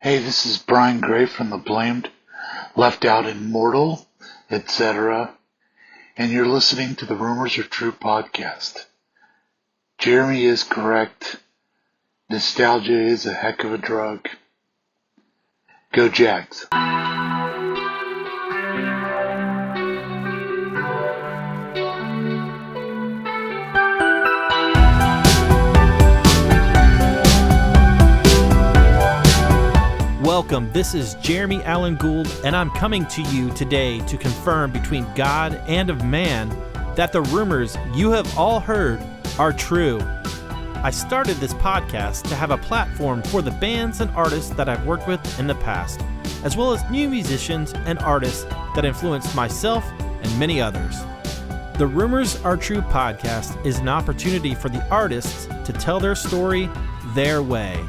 Hey, this is Brian Gray from The Blamed, Left Out Immortal, etc. And you're listening to the Rumors Are True podcast. Jeremy is correct. Nostalgia is a heck of a drug. Go Jags. Welcome, this is Jeremy Allen Gould, and I'm coming to you today to confirm between God and of man that the rumors you have all heard are true. I started this podcast to have a platform for the bands and artists that I've worked with in the past, as well as new musicians and artists that influenced myself and many others. The Rumors Are True podcast is an opportunity for the artists to tell their story their way.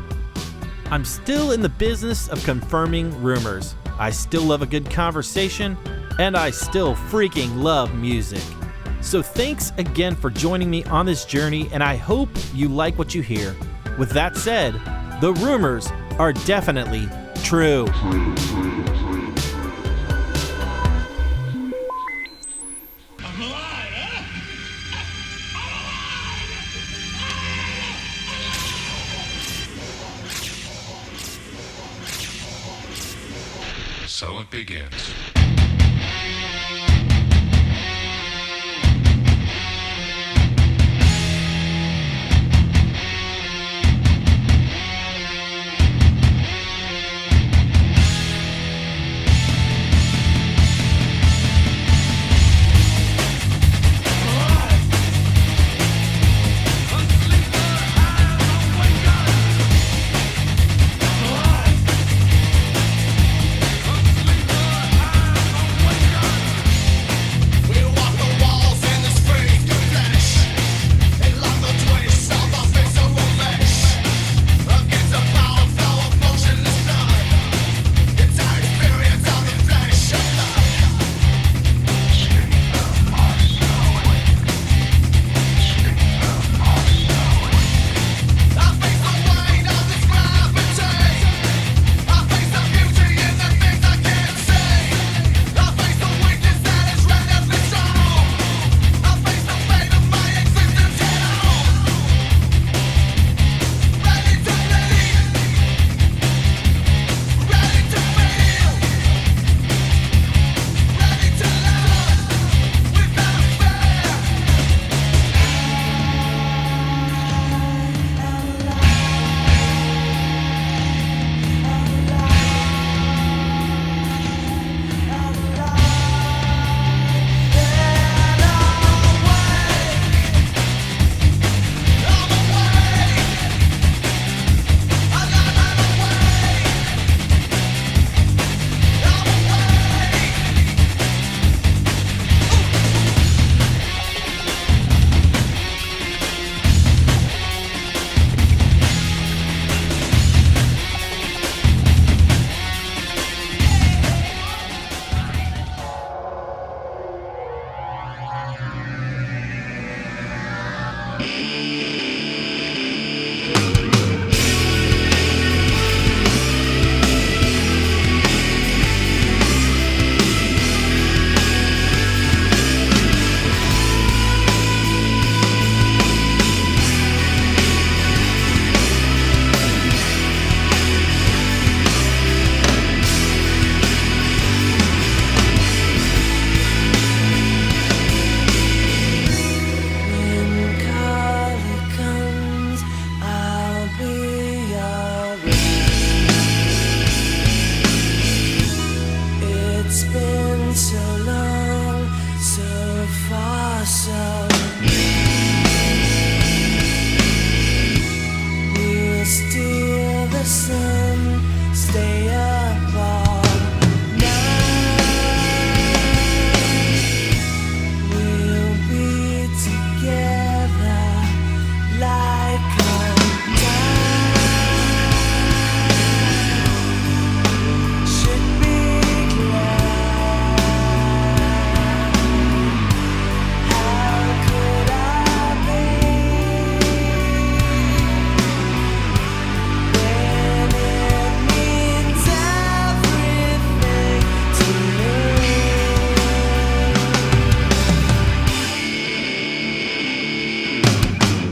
I'm still in the business of confirming rumors. I still love a good conversation, and I still freaking love music. So thanks again for joining me on this journey, and I hope you like what you hear. With that said, the rumors are definitely true. So it begins.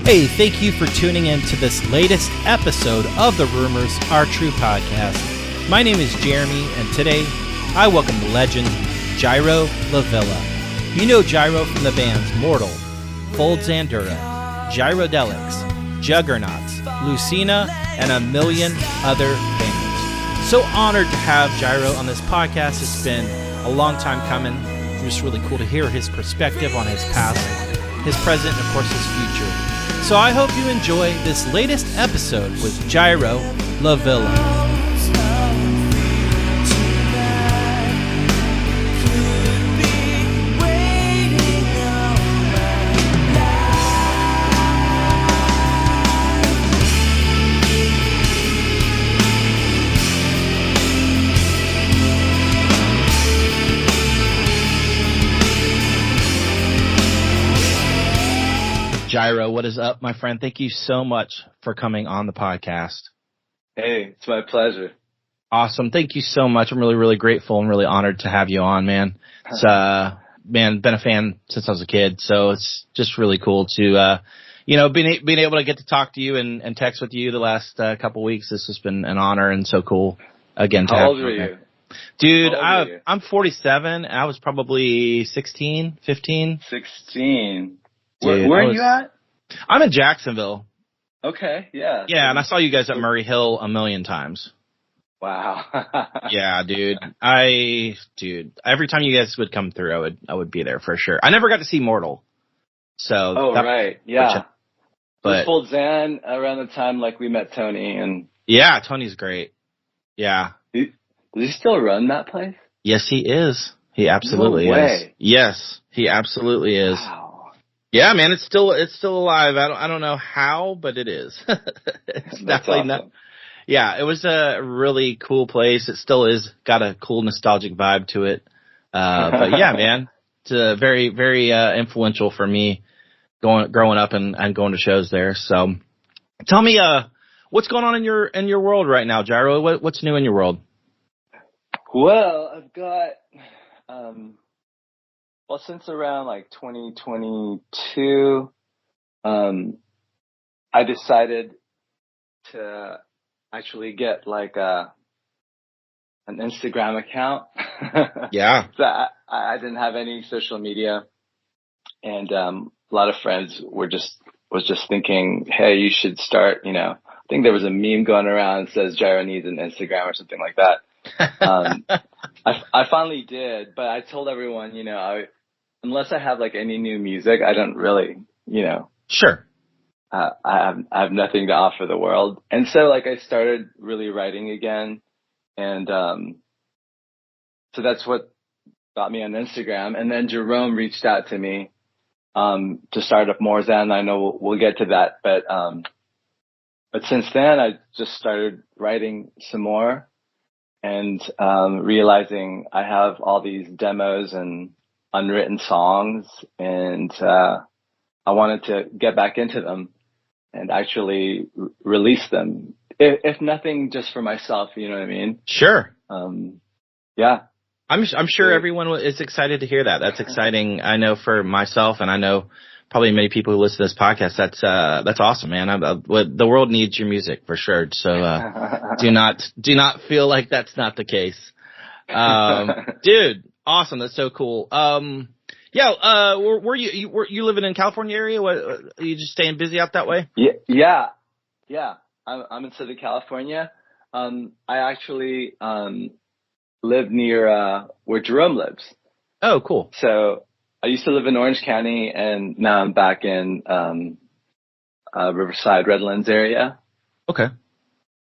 Hey, thank you for tuning in to this latest episode of the Rumors Are True podcast. My name is Jeremy, and today I welcome the legend Jyro Lavilla. You know Jyro from the bands Mortal, Fold Zandura, Gyrodelics, Juggernauts, Lucena, and a million other bands. So honored to have Jyro on this podcast. It's been a long time coming. It's just really cool to hear his perspective on his past, his present, and of course his future. So I hope you enjoy this latest episode with Jyro Lavilla. Jyro, what is up, my friend? Thank you so much for coming on the podcast. Hey, it's my pleasure. Awesome. Thank you so much. I'm really, really grateful and really honored to have you on, man. It's, been a fan since I was a kid, so it's just really cool to, being able to get to talk to you and text with you the last couple weeks. This has been an honor and so cool. Again, how old are you? Dude, I'm 47. I was probably 16, 15. 16. Dude, where are you at? I'm in Jacksonville. Okay, yeah. Yeah, and I saw you guys at Murray Hill a million times. Wow. Yeah, dude. Every time you guys would come through, I would be there for sure. I never got to see Mortal. So right. Yeah. But Fold Zan around the time like we met Tony and yeah, Tony's great. Yeah. Does he still run that place? Yes, he is. He absolutely is. Yes, he absolutely is. Wow. Yeah, man, it's still alive. I don't know how, but it is. It's definitely awesome. not. Yeah, it was a really cool place. It still is got a cool nostalgic vibe to it. But yeah, man, it's very, very influential for me growing up and going to shows there. So, tell me, what's going on in your world right now, Jyro? What's new in your world? Well, I've got since around like 2022, I decided to actually get like an Instagram account. Yeah. So I didn't have any social media, and a lot of friends was just thinking, hey, you should start. I think there was a meme going around that says Jyro needs an Instagram or something like that. I finally did, but I told everyone, unless I have like any new music, I don't really, Sure. I have nothing to offer the world. And so like I started really writing again. And, so that's what got me on Instagram. And then Jerome reached out to me, to start up more Xhan. I know we'll get to that, but since then I just started writing some more and, realizing I have all these demos and unwritten songs, and I wanted to get back into them and actually release them. If nothing, just for myself, you know what I mean? Sure. Yeah. I'm sure everyone is excited to hear that. That's exciting. I know for myself, and I know probably many people who listen to this podcast. That's awesome, man. The world needs your music for sure. So do not feel like that's not the case, dude. Awesome. That's so cool. Were you living in California area? What, are you just staying busy out that way? Yeah. I'm in Southern California. I actually, live near, where Jerome lives. Oh, cool. So I used to live in Orange County, and now I'm back in, Riverside, Redlands area. Okay.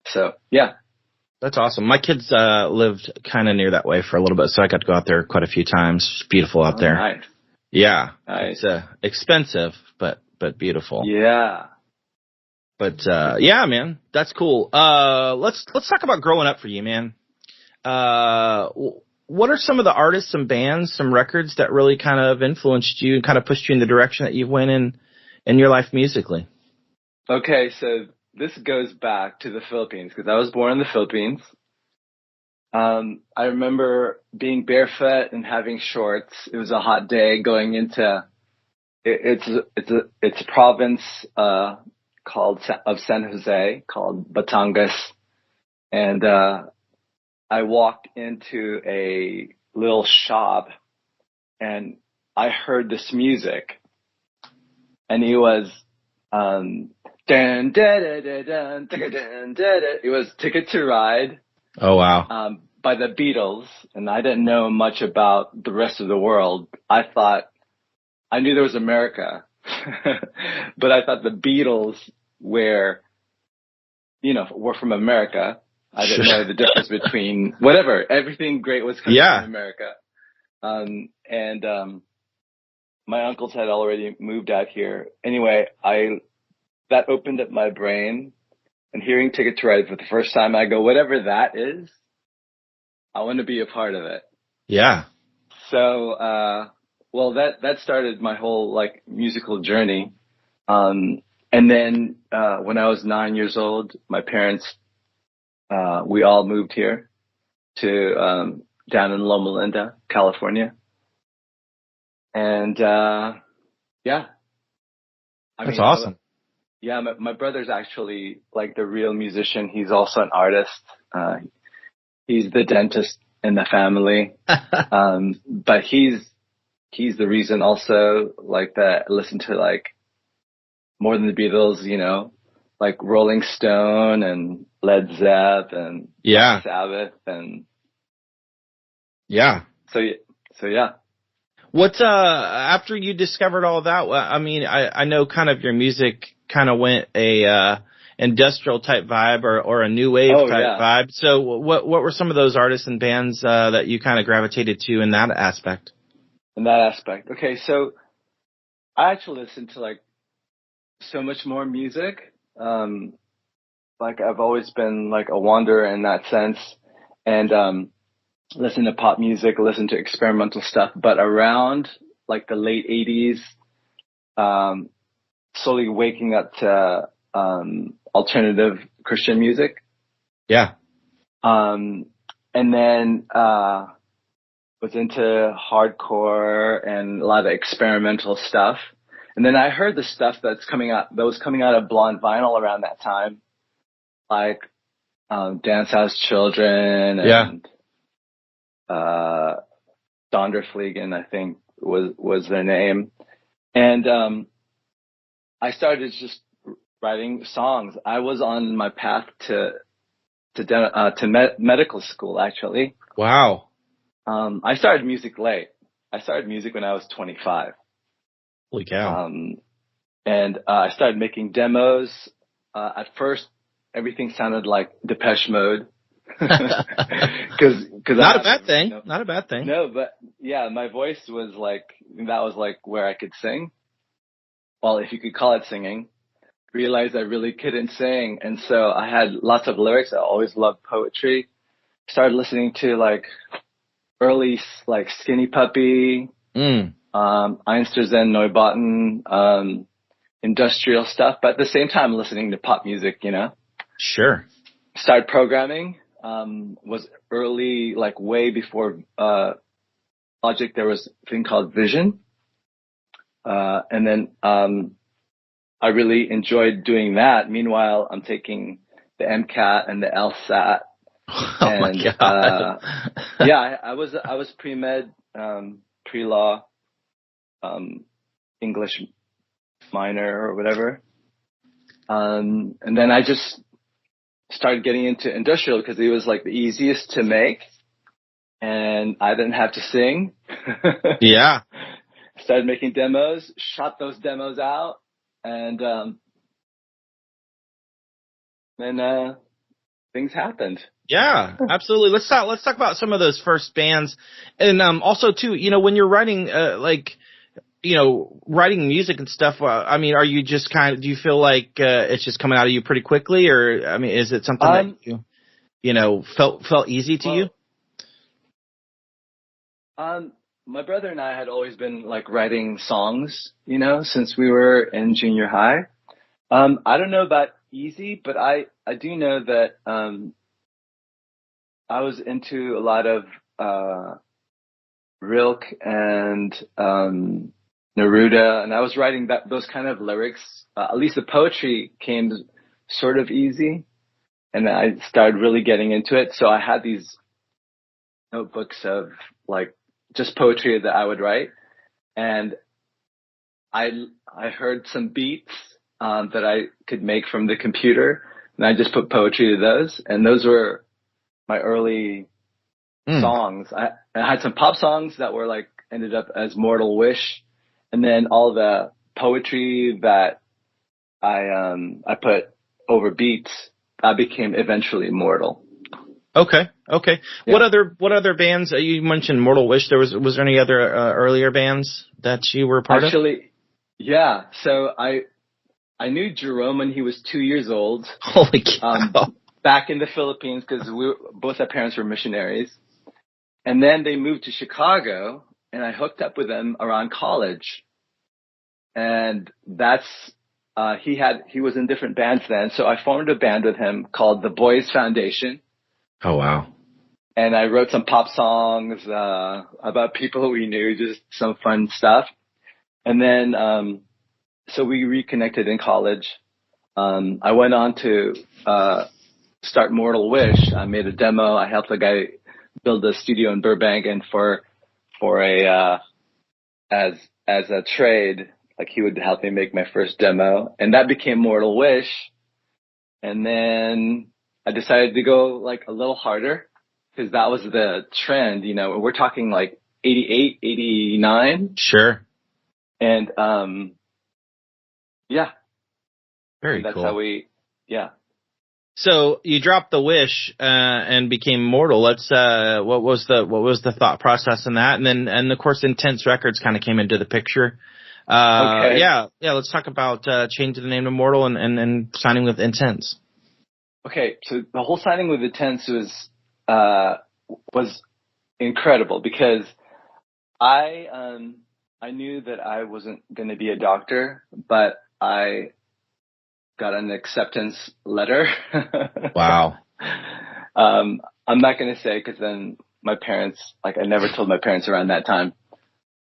So yeah. That's awesome. My kids lived kind of near that way for a little bit, so I got to go out there quite a few times. It's beautiful out there. Nice. Yeah. Nice. It's expensive, but beautiful. Yeah. But yeah, man, that's cool. Let's talk about growing up for you, man. What are some of the artists and bands, some records that really kind of influenced you and kind of pushed you in the direction that you went in your life musically? Okay, so this goes back to the Philippines because I was born in the Philippines. I remember being barefoot and having shorts. It was a hot day going into It's a province of San Jose called Batangas, and I walked into a little shop and I heard this music, and it was dun, dun, dun, dun, dun, dun, dun, dun. It was Ticket to Ride. Oh, wow. By the Beatles, and I didn't know much about the rest of the world. I knew there was America, but I thought the Beatles were from America. I didn't know the difference between whatever. Everything great was coming from America. My uncles had already moved out here. Anyway, that opened up my brain, and hearing Ticket to Ride for the first time, I go, whatever that is, I want to be a part of it. Yeah. So, that started my whole like musical journey. And then, when I was 9 years old, my parents, we all moved here to, down in Loma Linda, California. And, yeah. That's awesome. My brother's actually like the real musician. He's also an artist. He's the dentist in the family. But he's the reason also like that I listen to like more than the Beatles, like Rolling Stone and Led Zepp and Black Sabbath and So yeah. What's after you discovered all that? I mean, I know kind of your music kind of went a industrial type vibe or a new wave vibe. So what were some of those artists and bands that you kind of gravitated to in that aspect? Okay, so I actually listen to like so much more music. Like I've always been like a wanderer in that sense, and listen to pop music, listen to experimental stuff. But around like the late 80s, slowly waking up to alternative Christian music. Yeah. And then was into hardcore and a lot of experimental stuff. And then I heard the stuff that was coming out of Blonde Vinyl around that time, like Dance House Children and Donderfliegen, I think was their name. And I started just writing songs. I was on my path to medical school, actually. Wow. I started music late. I started music when I was 25. Holy cow. And I started making demos. At first, everything sounded like Depeche Mode. Cause Not a bad thing. Not a bad thing. No, but yeah, my voice was like, that was like where I could sing. Well, if you could call it singing. Realized I really couldn't sing. And so I had lots of lyrics. I always loved poetry. Started listening to like early like Skinny Puppy, Einstürzende Neubauten, industrial stuff, but at the same time listening to pop music, Sure. Started programming, was early, like way before Logic. There was a thing called Vision. And then I really enjoyed doing that. Meanwhile, I'm taking the MCAT and the LSAT. Oh my God. I was pre-med, pre-law, English minor or whatever. And then I just started getting into industrial because it was like the easiest to make and I didn't have to sing. Yeah. Started making demos, shot those demos out, and then things happened. Yeah, absolutely. Let's talk about some of those first bands, and also too, when you're writing writing music and stuff. I mean, are you just do you feel like it's just coming out of you pretty quickly, or I mean, is it something that you felt easy to you? My brother and I had always been like writing songs, since we were in junior high. I don't know about easy, but I do know that I was into a lot of Rilke and Neruda, and I was writing those kind of lyrics. At least the poetry came sort of easy, and I started really getting into it. So I had these notebooks of like just poetry that I would write, and I heard some beats that I could make from the computer, and I just put poetry to those, and those were my early songs. I had some pop songs that were like ended up as Mortal Wish, and then all the poetry that I put over beats became eventually Mortal. Okay. Yeah. What other bands? You mentioned Mortal Wish. Was there any other earlier bands that you were part of? Actually, yeah. So I knew Jyro when he was 2 years old. Holy cow! Back in the Philippines, because both our parents were missionaries, and then they moved to Chicago, and I hooked up with them around college, and that's he was in different bands then, so I formed a band with him called the Boys Foundation. Oh wow! And I wrote some pop songs about people we knew, just some fun stuff. And then, so we reconnected in college. I went on to start Mortal Wish. I made a demo. I helped a guy build a studio in Burbank, and for a as a trade, like he would help me make my first demo, and that became Mortal Wish. And then I decided to go like a little harder, because that was the trend, we're talking like 88, 89. Sure. And, yeah. Very that's cool. How So you dropped the Wish, and became Mortal. What was the thought process in that? And of course, Intense Records kind of came into the picture. Okay. Yeah. Let's talk about, changing the name to Mortal and signing with Intense. Okay. So the whole signing with Intense was incredible, because I knew that I wasn't going to be a doctor, but I got an acceptance letter. Wow. I'm not going to say, because then my parents, I never told my parents around that time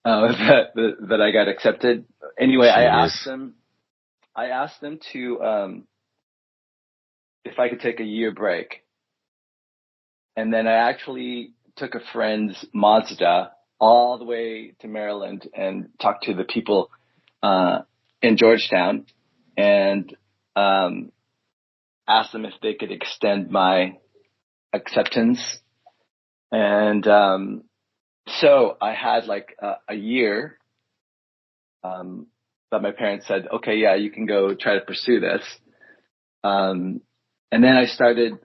that I got accepted. Anyway, Jeez. I asked them to if I could take a year break. And then I actually took a friend's Mazda all the way to Maryland and talked to the people in Georgetown, and asked them if they could extend my acceptance. And so I had like a year that my parents said, okay, yeah, you can go try to pursue this. And then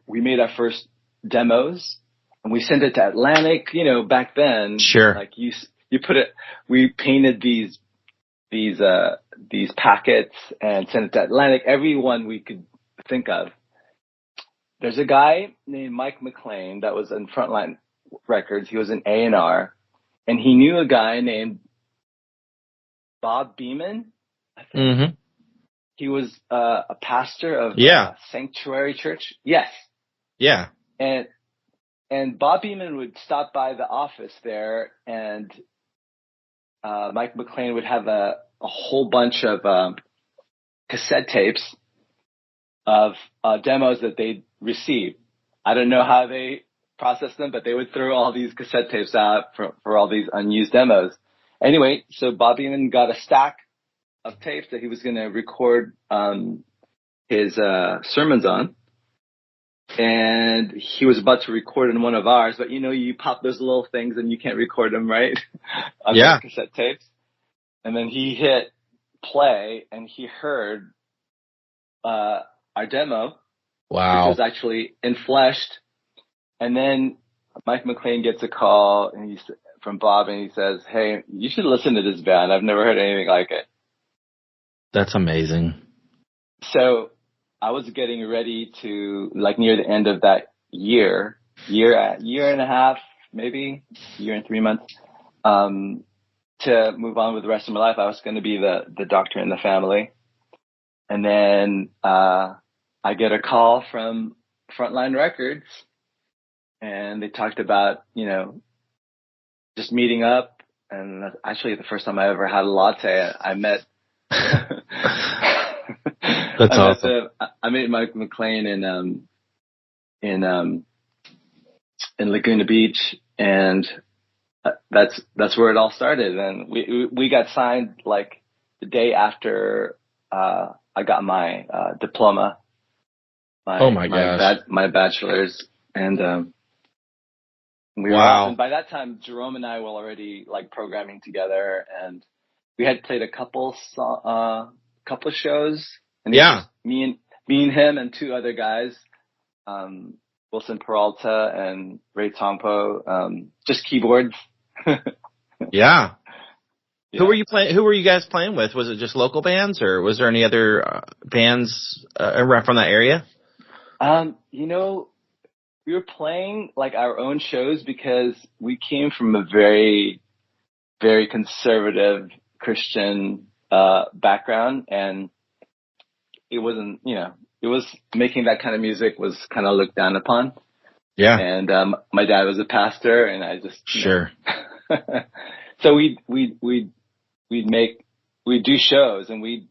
we made our first demos, and we sent it to Atlantic. Back then, sure, like you put it, we painted these packets and sent it to Atlantic, everyone we could think of. There's a guy named Mike McLean that was in Frontline Records. He was an A&R, and he knew a guy named Bob Beeman, I think. Mm-hmm. He was a pastor of Sanctuary Church. Yes. Yeah. And Bob Beeman would stop by the office there, and Mike McLean would have a whole bunch of cassette tapes of demos that they'd received. I don't know how they processed them, but they would throw all these cassette tapes out for all these unused demos. Anyway, so Bob Beeman got a stack of tapes that he was going to record his sermons on. And he was about to record in one of ours, but you pop those little things and you can't record them, right? On those cassette tapes. And then he hit play, and he heard our demo. Wow. Which was actually in fleshed. And then Mike McLean gets a call from Bob, and he says, hey, you should listen to this band. I've never heard anything like it. That's amazing. So I was getting ready to, near the end of that year and a half, maybe year and 3 months, to move on with the rest of my life. I was going to be the doctor in the family. And then I get a call from Frontline Records, and they talked about, just meeting up and that's actually the first time I ever had a latte. I met. That's awesome. I met Mike McLean in Laguna Beach, and that's where it all started. And we got signed like the day after I got my diploma. My bachelor's, and we were off. And by that time, Jerome and I were already like programming together, and we had played a couple shows. And me and him and two other guys, Wilson Peralta and Ray Tompo, just keyboards. Yeah. Who were you guys playing with? Was it just local bands, or was there any other bands around from that area? We were playing like our own shows because we came from a very, very conservative Christian background, and it wasn't, it was making that kind of music was kind of looked down upon. Yeah. And my dad was a pastor, and I just sure. So we'd do shows, and we'd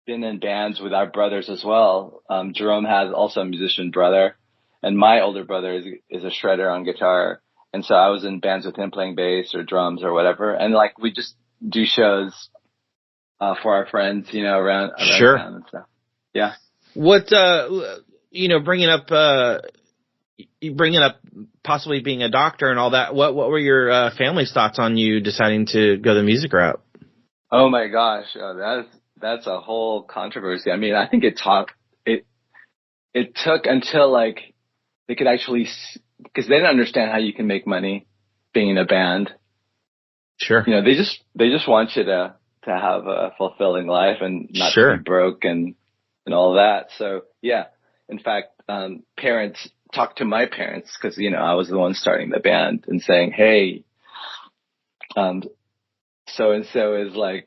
been in bands with our brothers as well. Jerome has also a musician brother, and my older brother is a shredder on guitar. And so I was in bands with him playing bass or drums or whatever. And like, we just do shows, for our friends, around sure. town and stuff. Yeah. What, bringing up possibly being a doctor and all that, what were your family's thoughts on you deciding to go the music route? Oh my gosh. That's a whole controversy. I mean, I think it took until like they could actually, because they didn't understand how you can make money being in a band. Sure. They just want you to have a fulfilling life and not to be broke and all that. So yeah, in fact, parents talked to my parents because, I was the one starting the band and saying, hey, so-and-so is like,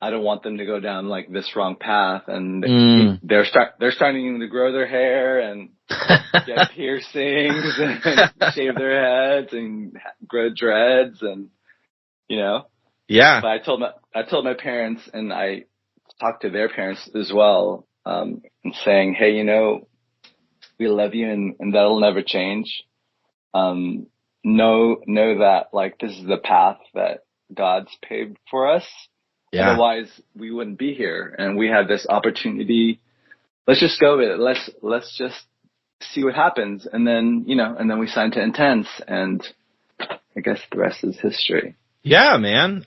I don't want them to go down like this wrong path. And they're starting to grow their hair and get piercings and shave their heads and grow dreads and, Yeah. But I told my parents, and I talked to their parents as well, and saying, hey, we love you and that'll never change. Know that like this is the path that God's paved for us. Yeah. Otherwise we wouldn't be here, and we had this opportunity. Let's just go with it. Let's just see what happens. And then, and then we signed to Intense, and I guess the rest is history. Yeah, man.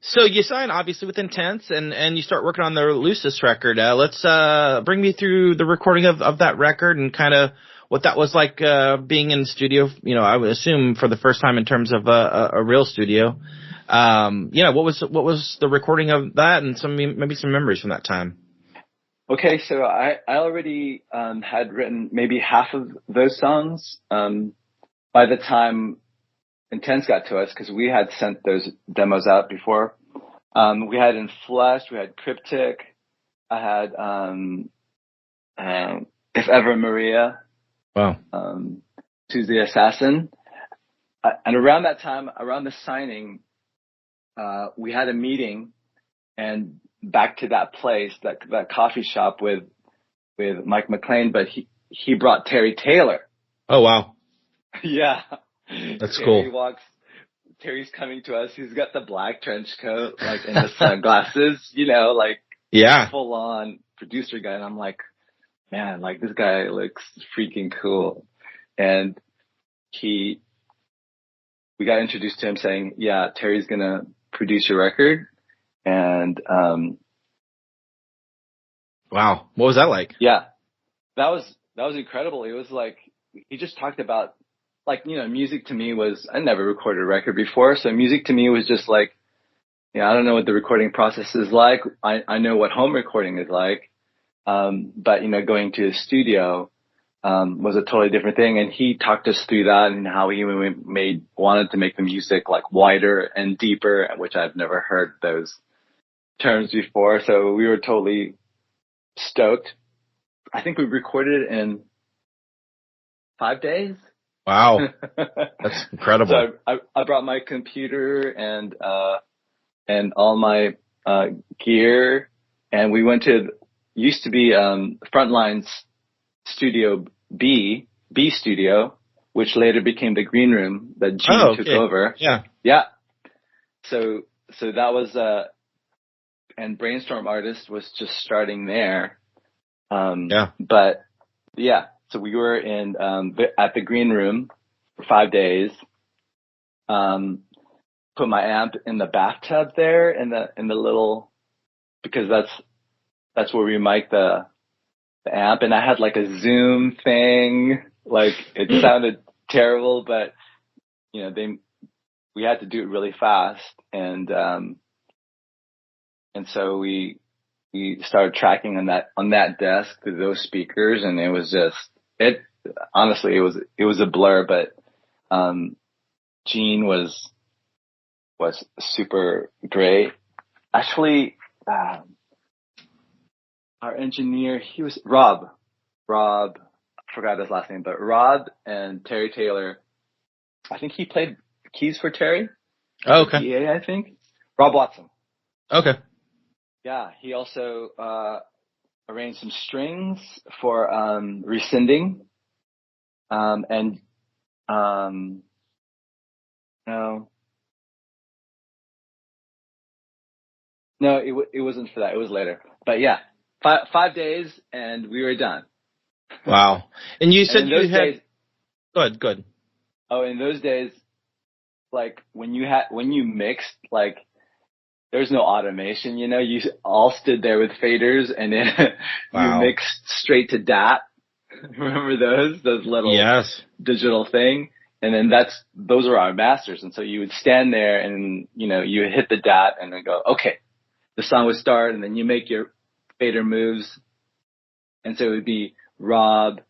So you sign obviously with Intense, and you start working on the Lullus record. Let's bring me through the recording of that record and kind of what that was like being in the studio. I would assume for the first time in terms of a real studio. What was the recording of that, and maybe some memories from that time? Okay, so I already had written maybe half of those songs by the time Intense got to us, because we had sent those demos out before. We had In Flesh, we had Cryptic, I had If Ever Maria, wow, Tuesday Assassin, and around that time, around the signing, we had a meeting, and back to that place, that coffee shop with Mike McLean, but he brought Terry Taylor. Oh wow, yeah. That's cool. Terry's coming to us. He's got the black trench coat, like, and the sunglasses, like, yeah, full on producer guy. And I'm like, man, like, this guy looks freaking cool. And we got introduced to him saying, yeah, Terry's going to produce your record. And, wow. What was that like? Yeah, that was incredible. It was like, he just talked about, like, music to me was, I never recorded a record before. So music to me was just like, I don't know what the recording process is like. I know what home recording is like. But, going to a studio, was a totally different thing. And he talked us through that and how he wanted to make the music like wider and deeper, which I've never heard those terms before. So we were totally stoked. I think we recorded it in 5 days. Wow. That's incredible. So I brought my computer and all my gear, and we went to used to be Frontline's Studio B Studio, which later became the Green Room that Xhan took over. Yeah. Yeah. So that was and Brainstorm Artist was just starting there. But yeah, so we were in at the Green Room for 5 days. Put my amp in the bathtub there in the little, because that's where we mic the amp, and I had like a Zoom thing. Like, it sounded terrible, but you know, we had to do it really fast, and so we started tracking on that desk through those speakers, and it was honestly it was a blur, but Xhan was super great. Actually, our engineer, he was Rob, I forgot his last name, but Rob and Terry Taylor, I think he played keys for Terry. Oh, okay. PA, I think. Rob Watson. Okay. Yeah, he also arranged some strings for Rescinding. No, it wasn't for that. It was later. But yeah, 5 days and we were done. Wow. And you said you had. Days, Good. Oh, in those days, like when you mixed, like there's no automation, you know, you all stood there with faders and then you mixed straight to DAT. Remember those little digital thing? And then those are our masters. And so you would stand there and, you know, you would hit the DAT and then go, okay, the song would start, and then you make your fader moves. And so it would be Rob,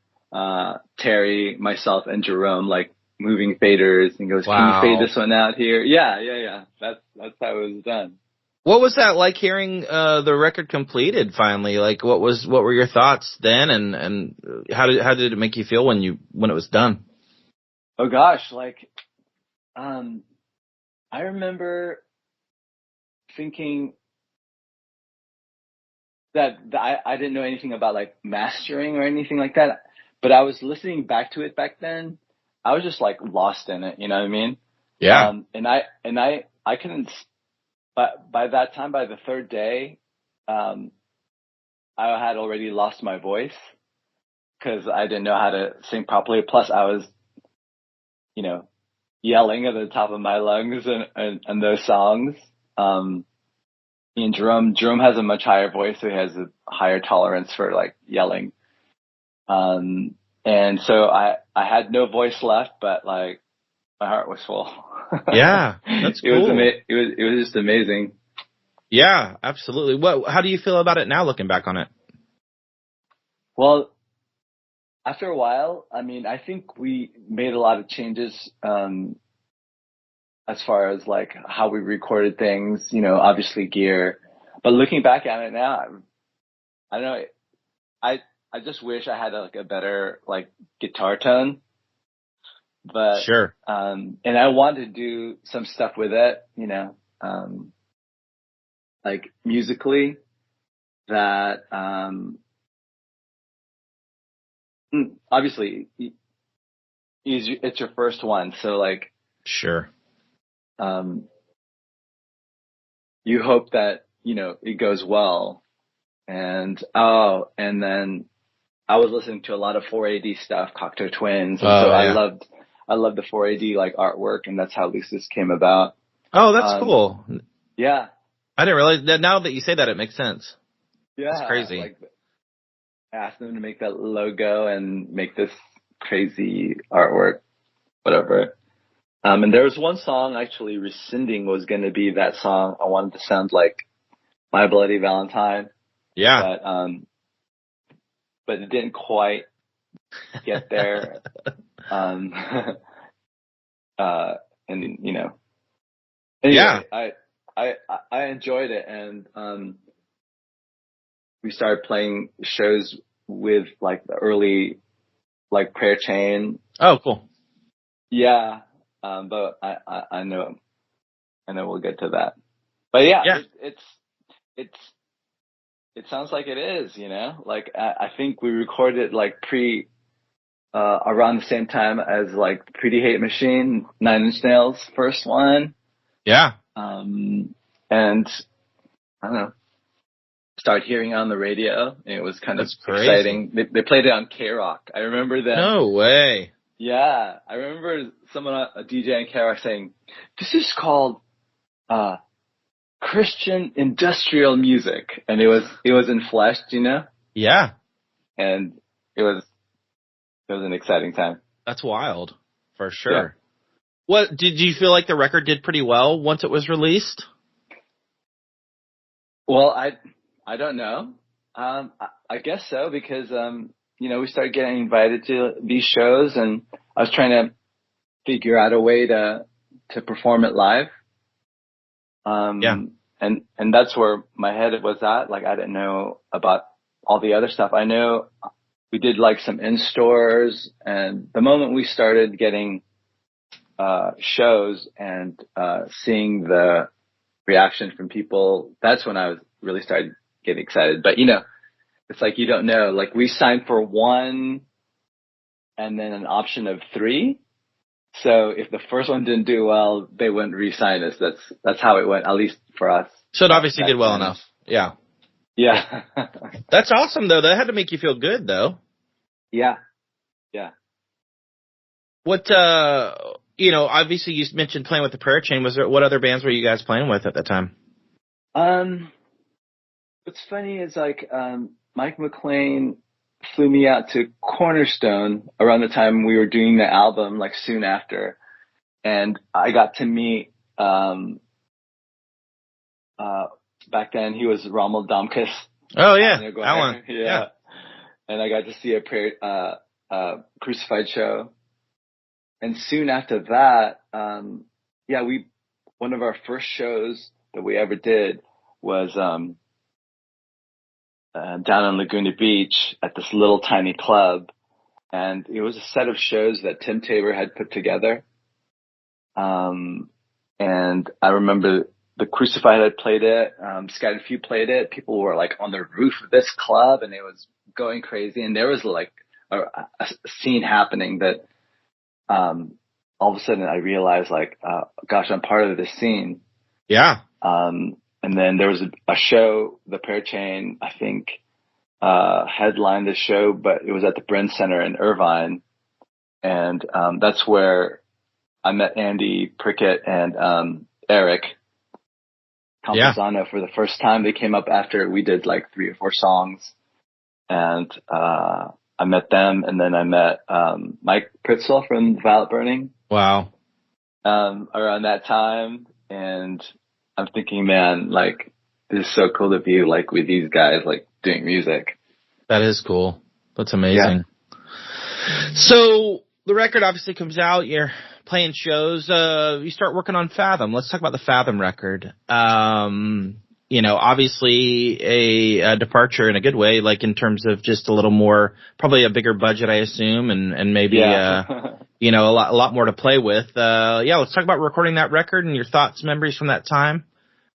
Terry, myself, and Jerome, like moving faders, and goes, can you fade this one out here? Yeah. That's how it was done. What was that like, hearing the record completed finally? Like, what were your thoughts then, and how did it make you feel when it was done? Oh gosh, like I remember thinking that I didn't know anything about like mastering or anything like that, but I was listening back to it back then. I was just like lost in it, you know what I mean? Yeah. And I couldn't. But by that time, by the third day, I had already lost my voice because I didn't know how to sing properly. Plus, I was, you know, yelling at the top of my lungs and those songs. And Jerome has a much higher voice, so he has a higher tolerance for like yelling. And so I had no voice left, but like my heart was full. Yeah, that's cool. It was just amazing. Yeah, absolutely. How do you feel about it now, looking back on it? Well, after a while, I mean, I think we made a lot of changes as far as like how we recorded things, you know, obviously gear. But looking back at it now, I don't know. I just wish I had like a better like guitar tone. But sure. And I wanted to do some stuff with it, you know, like musically that obviously it's your first one, so like sure. You hope that, you know, it goes well. And then I was listening to a lot of 4AD stuff, Cocteau Twins, and I loved the 4AD like artwork, and that's how Lullus came about. Oh, that's cool. Yeah. I didn't realize that. Now that you say that, it makes sense. Yeah. It's crazy. Like, I asked them to make that logo and make this crazy artwork, whatever. And there was one song, actually, Rescinding was going to be that song. I wanted to sound like My Bloody Valentine. Yeah. But it didn't quite get there. And you know, anyway, yeah. I enjoyed it, and we started playing shows with like the early like Prayer Chain. Oh, cool. Yeah. But I know we'll get to that. But yeah, Yeah. it's it sounds like it is, you know. Like I think we recorded like around the same time as like Pretty Hate Machine, Nine Inch Nails' first one. Yeah. And I don't know, started hearing it on the radio, and it was kind of That's crazy. exciting. They played it on K-Rock. I remember them. No way. Yeah, I remember someone, a DJ on K-Rock saying, "This is called Christian industrial music," and it was in Flesh, you know. Yeah. And it was an exciting time. That's wild, for sure. Yeah. What did you feel like the record did pretty well once it was released? Well, I don't know. I guess so, because you know, we started getting invited to these shows, and I was trying to figure out a way to perform it live. Yeah. And that's where my head was at. Like, I didn't know about all the other stuff. I know we did like some in-stores, and the moment we started getting shows and seeing the reaction from people, that's when I was really started getting excited. But you know, it's like, you don't know. Like, we signed for one and then an option of 3. So if the first one didn't do well, they wouldn't re-sign us. That's how it went, at least for us. So it obviously did well enough. Yeah. Yeah. That's awesome, though. That had to make you feel good, though. Yeah. Yeah. What, you know, obviously you mentioned playing with the Prayer Chain. What other bands were you guys playing with at that time? What's funny is like, Mike McLean flew me out to Cornerstone around the time we were doing the album, like soon after. And I got to meet, back then he was Rommel Domkus. Oh yeah. Alan. Yeah. And I got to see a prayer, Crucified show. And soon after that, one of our first shows that we ever did was, down on Laguna Beach at this little tiny club. And it was a set of shows that Tim Tabor had put together. And I remember the Crucified had played it, Scattered Few played it. People were like on the roof of this club, and it was going crazy. And there was like a scene happening that, all of a sudden I realized, like, gosh, I'm part of this scene. Yeah. And then there was a show, the Prayer Chain, I think, headlined the show, but it was at the Brin Center in Irvine. And that's where I met Andy Prickett and Eric Campuzano for the first time. They came up after we did like 3 or 4 songs. And I met them, and then I met Mike Pritzel from Violet Burning. Wow. Around that time. And I'm thinking, man, like, this is so cool to be like with these guys, like doing music. That is cool. That's amazing. Yeah. So the record obviously comes out. You're playing shows. You start working on Fathom. Let's talk about the Fathom record. You know, obviously a departure in a good way, like in terms of just a little more, probably a bigger budget, I assume, and maybe, you know, a lot more to play with. Let's talk about recording that record and your thoughts, memories from that time,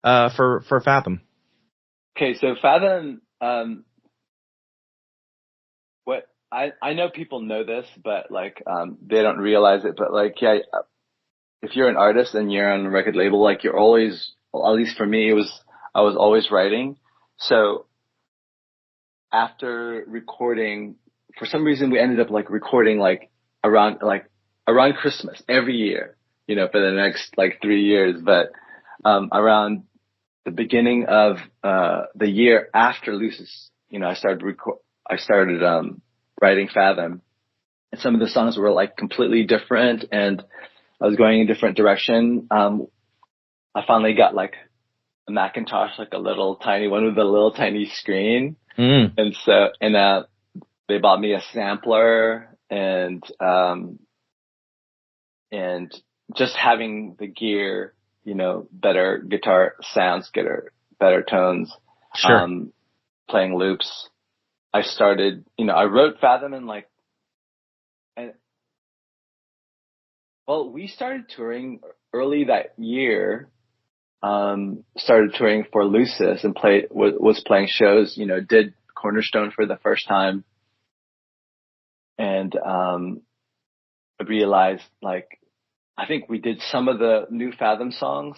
for Fathom. Okay. So Fathom, what I know people know this, but like, they don't realize it, but like, yeah, if you're an artist and you're on a record label, like, you're always, well, at least for me, I was always writing. So after recording, for some reason, we ended up like recording like around Christmas every year, you know, for the next like 3 years. But around the beginning of the year after Lullus, you know, I started writing Fathom, and some of the songs were like completely different, and I was going in a different direction. I finally got like a Macintosh, like a little tiny one with a little tiny screen. And so, they bought me a sampler, and just having the gear, you know, better guitar sounds, better tones, sure. Playing loops. I started, you know, I wrote Fathom in like, Well, we started touring early that year. Started touring for Lullus and was playing shows. Did Cornerstone for the first time, and I realized I think we did some of the new Fathom songs.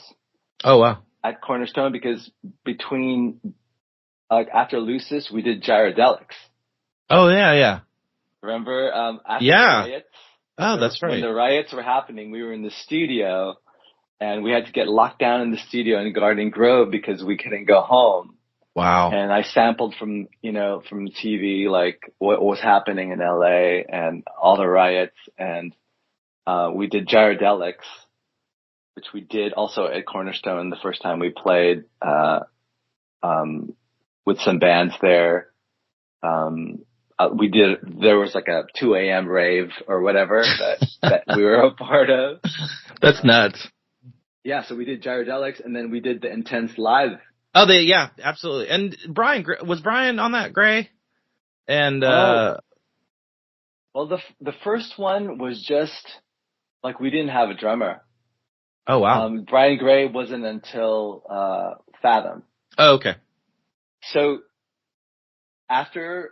Oh wow! At Cornerstone, because between after Lullus we did Gyrodelics. Oh yeah. Remember after the Yeah. riots? Oh, that's right. When the riots were happening, we were in the studio, and we had to get locked down in the studio in Garden Grove because we couldn't go home. Wow. And I sampled from TV, what was happening in LA and all the riots. And, we did Gyrodelics, which we did also at Cornerstone the first time we played, with some bands there. There was like a 2 a.m. rave or whatever that we were a part of. That's nuts. Yeah. So we did Gyrodelics, and then we did the Intense Live. Oh, yeah, absolutely. And was Brian on that, Gray? And, well, the first one was just we didn't have a drummer. Oh, wow. Brian Gray wasn't until, Fathom. Oh, okay. So after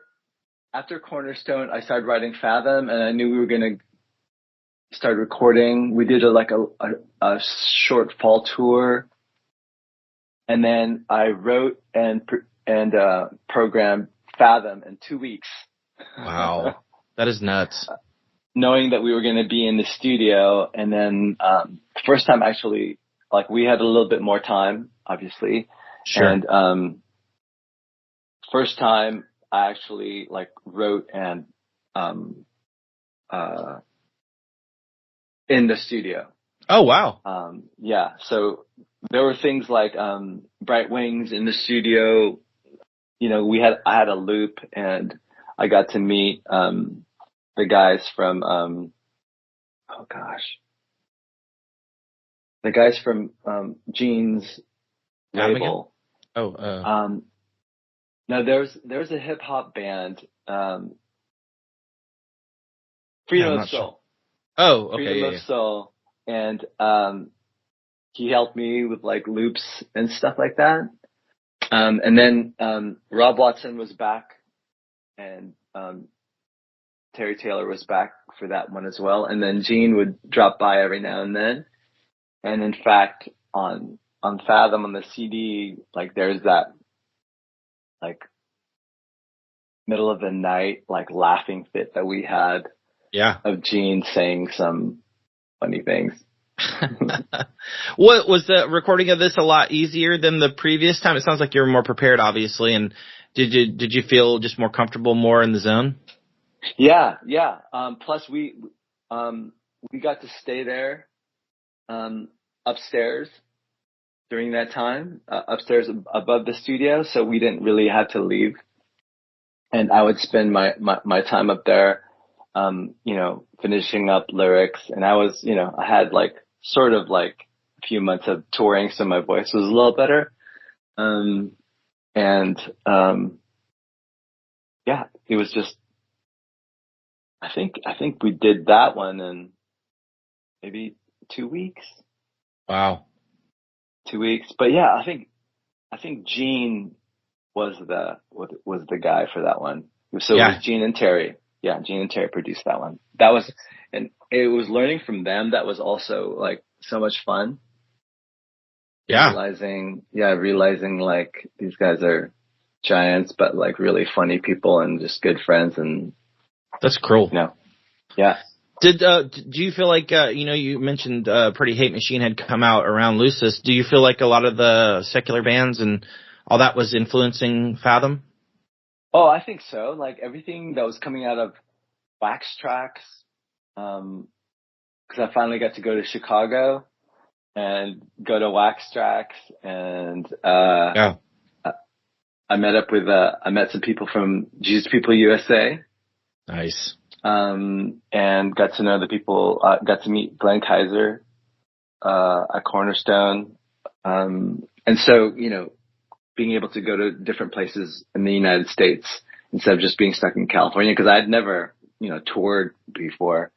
Cornerstone, I started writing Fathom, and I knew we were going to start recording. We did a short fall tour. And then I wrote and programmed Fathom in 2 weeks. Wow. That is nuts. Knowing that we were going to be in the studio. And then, first time actually, we had a little bit more time, obviously. Sure. And, first time I actually wrote and, in the studio. Oh, wow. Yeah. So there were things like, Bright Wings in the studio. I had a loop, and I got to meet, the guys from, the guys from, Gene's label. Oh, no, there's a hip hop band, Freedom of Soul. Sure. Oh, okay. Freedom of Soul. And, he helped me with loops and stuff like that. And then, Rob Watson was back, and, Terry Taylor was back for that one as well. And then Gene would drop by every now and then. And in fact, on Fathom, on the CD, there's that, middle of the night, laughing fit that we had. Yeah. Of Gene saying some funny things. What was the recording of this a lot easier than the previous time? It sounds like you were more prepared, obviously. And did you feel just more comfortable, more in the zone? Yeah. Plus we got to stay there, upstairs during that time, upstairs above the studio. So we didn't really have to leave. And I would spend my time up there, finishing up lyrics. And I was, I had sort of a few months of touring, so my voice was a little better. Yeah, it was just, I think we did that one in maybe 2 weeks. Wow. 2 weeks. But yeah, I think Gene was the guy for that one. So yeah. It was Gene and Terry. Yeah, Gene and Terry produced that one. That was, and it was learning from them. That was also so much fun. Yeah. Realizing these guys are giants, but really funny people and just good friends. And that's cool. Yeah. Do you feel like, you mentioned, Pretty Hate Machine had come out around Lullus. Do you feel like a lot of the secular bands and all that was influencing Fathom? Oh, I think so. Everything that was coming out of Wax Tracks, cause I finally got to go to Chicago and go to Wax Tracks, and, yeah. I met some people from Jesus People USA. Nice. And got to know the people, got to meet Glenn Kaiser, at Cornerstone. And so, being able to go to different places in the United States instead of just being stuck in California, because I'd never, toured before.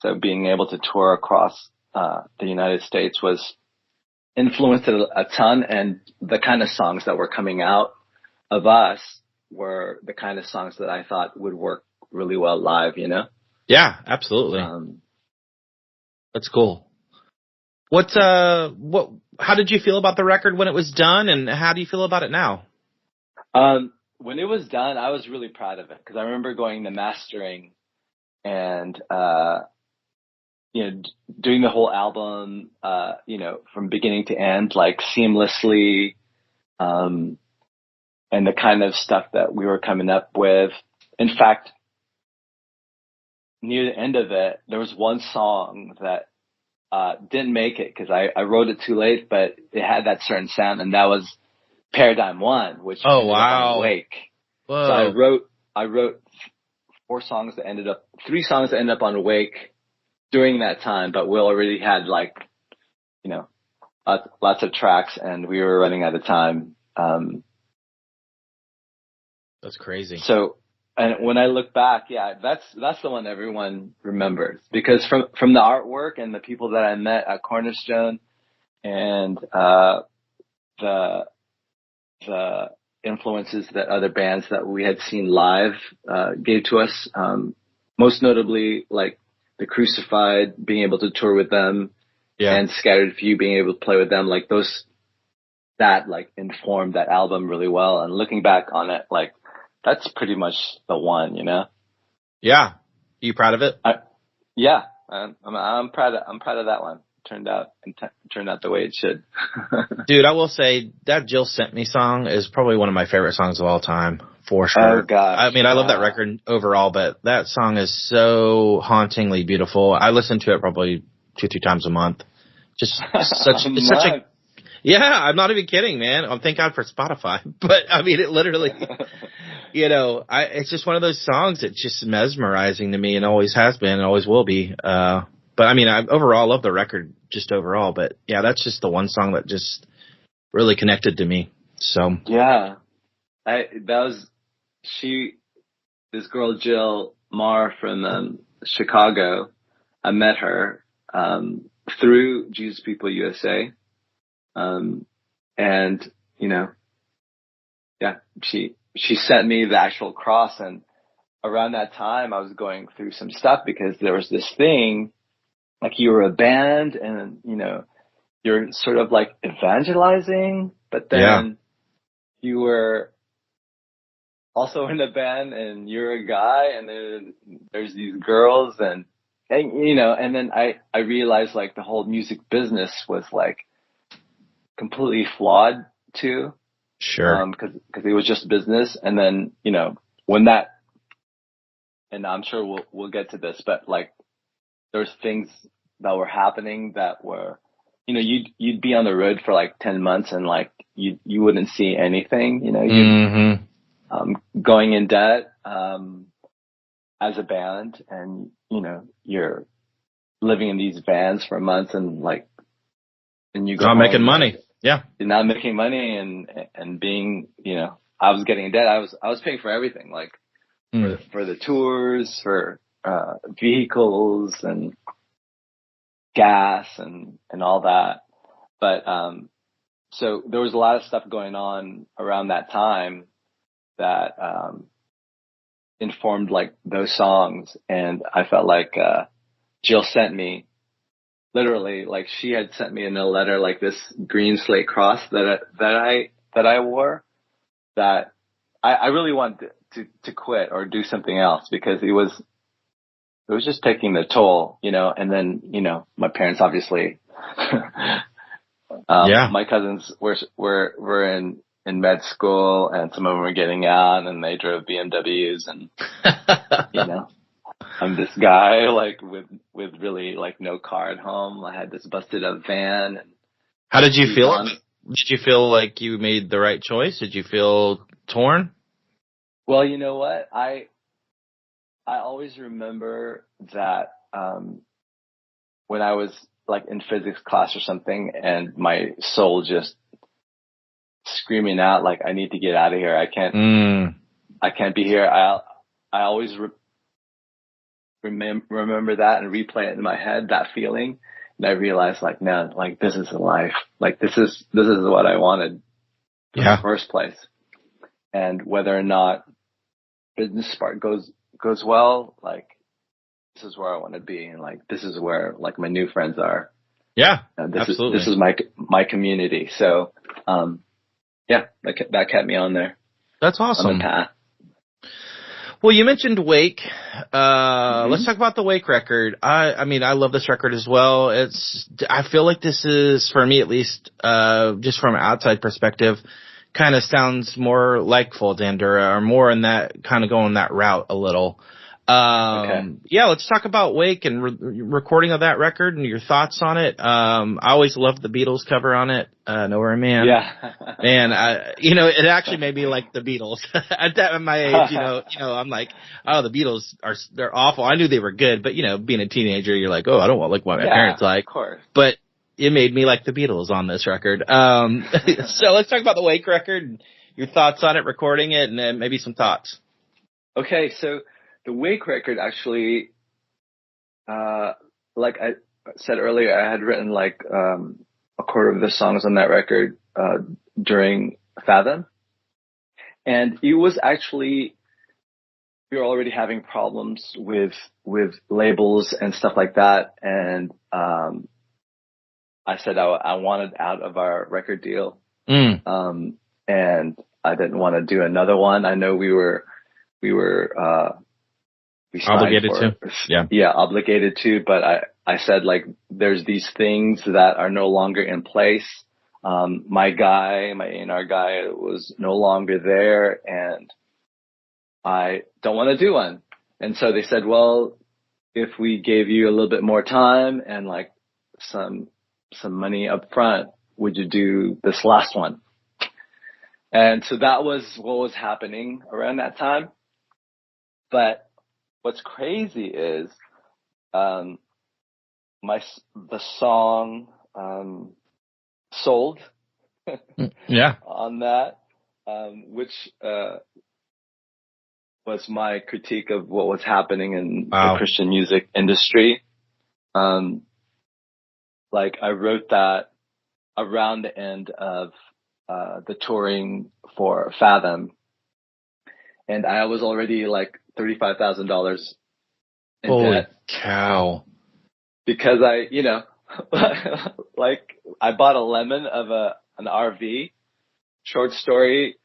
So being able to tour across the United States was influenced a ton, and the kind of songs that were coming out of us were the kind of songs that I thought would work really well live, you know? Yeah, absolutely. That's cool. How did you feel about the record when it was done, and how do you feel about it now? When it was done, I was really proud of it, because I remember going to mastering and, doing the whole album, from beginning to end, like seamlessly, and the kind of stuff that we were coming up with. In fact, near the end of it, there was one song that didn't make it because I wrote it too late, but it had that certain sound, and that was Paradigm 1, which ended up on Wake. Whoa. So I wrote three songs that ended up on Wake during that time, but we already had lots of tracks, and we were running out of time. That's crazy. So, and when I look back, yeah, that's the one everyone remembers, because from the artwork and the people that I met at Cornerstone and the influences that other bands that we had seen live gave to us, most notably like the Crucified, being able to tour with them, and Scattered Few, being able to play with them, like that informed that album really well. And looking back on it, like, that's pretty much the one, you know? Yeah. Are you proud of it? Yeah. I'm proud of that one. Turned out the way it should. Dude, I will say that Jill Sent Me song is probably one of my favorite songs of all time, for sure. Oh gosh. I mean, I love that record overall, but that song is so hauntingly beautiful. I listen to it probably 2-3 times a month. Just such a yeah, I'm not even kidding, man. Thank God for Spotify. But I mean, it literally, it's just one of those songs that's just mesmerizing to me, and always has been and always will be. But I mean, I overall love the record just overall, but yeah, that's just the one song that just really connected to me. So yeah, this girl, Jill Marr from Chicago. I met her through Jesus People USA. And she sent me the actual cross, and around that time I was going through some stuff, because there was this thing, like, you were a band and, you're sort of like evangelizing, but then you were also in a band and you're a guy, and then there's these girls, and then I realized, like, the whole music business was like completely flawed too. Sure. Because it was just business. And then, when that, and I'm sure we'll get to this, but like, there's things that were happening that were, you'd be on the road for like 10 months and like you wouldn't see anything, going in debt as a band, and you're living in these vans for months, and like, and you go not home, making money. Yeah. You're not making money, and being, I was getting in debt. I was paying for everything, like for the tours, for vehicles and gas and all that. But so there was a lot of stuff going on around that time that informed like those songs, and I felt like Jill sent me, literally, like, she had sent me in a letter like this green slate cross that I wore, that I really wanted to quit or do something else, because it was just taking the toll, and then, my parents obviously, my cousins were in med school, and some of them were getting out, and they drove BMWs, and, I'm this guy like with really like no car at home. I had this busted up van. And how did you feel? Did you feel like you made the right choice? Did you feel torn? Well, you know what? I always remember that when I was like in physics class or something, and my soul just screaming out like, I need to get out of here. I can't be here. I always remember that and replay it in my head, that feeling. And I realized like, man, like this is the life. Like this is what I wanted in the first place. And whether or not business spark goes well, like this is where I want to be. And like, this is where like my new friends are. Yeah, absolutely. This is my community. So, that kept me on there. That's awesome. On the path. Well, you mentioned Wake. Let's talk about the Wake record. I mean, I love this record as well. I feel like this is, for me at least, just from an outside perspective, kind of sounds more like Fold Zandura, or more in that kind of going that route a little. Yeah, let's talk about Wake and recording of that record and your thoughts on it. I always loved the Beatles cover on it, Nowhere Man. Yeah. And it actually made me like the Beatles. At my age, I'm like, oh, the Beatles they're awful. I knew they were good, but being a teenager, you're like, oh, I don't want like what my parents like. Of course. But it made me like the Beatles on this record. So let's talk about the Wake record, your thoughts on it, recording it, and then maybe some thoughts. Okay, so the Wake record actually, like I said earlier, I had written like a quarter of the songs on that record during Fathom. And it was actually, we were already having problems with labels and stuff like that. And I said I wanted out of our record deal. And I didn't want to do another one. I know we were obligated to. Yeah, obligated to. But I said, like, there's these things that are no longer in place. My A&R guy was no longer there, and I don't want to do one. And so they said, well, if we gave you a little bit more time and like some money up front, would you do this last one? And so that was what was happening around that time. But what's crazy is, the song, Sold. Yeah. On that, which, was my critique of what was happening in the Christian music industry. Like I wrote that around the end of, the touring for Fathom. And I was already like $35,000 in Holy debt. Cow. Because like I bought a lemon of an RV. Short story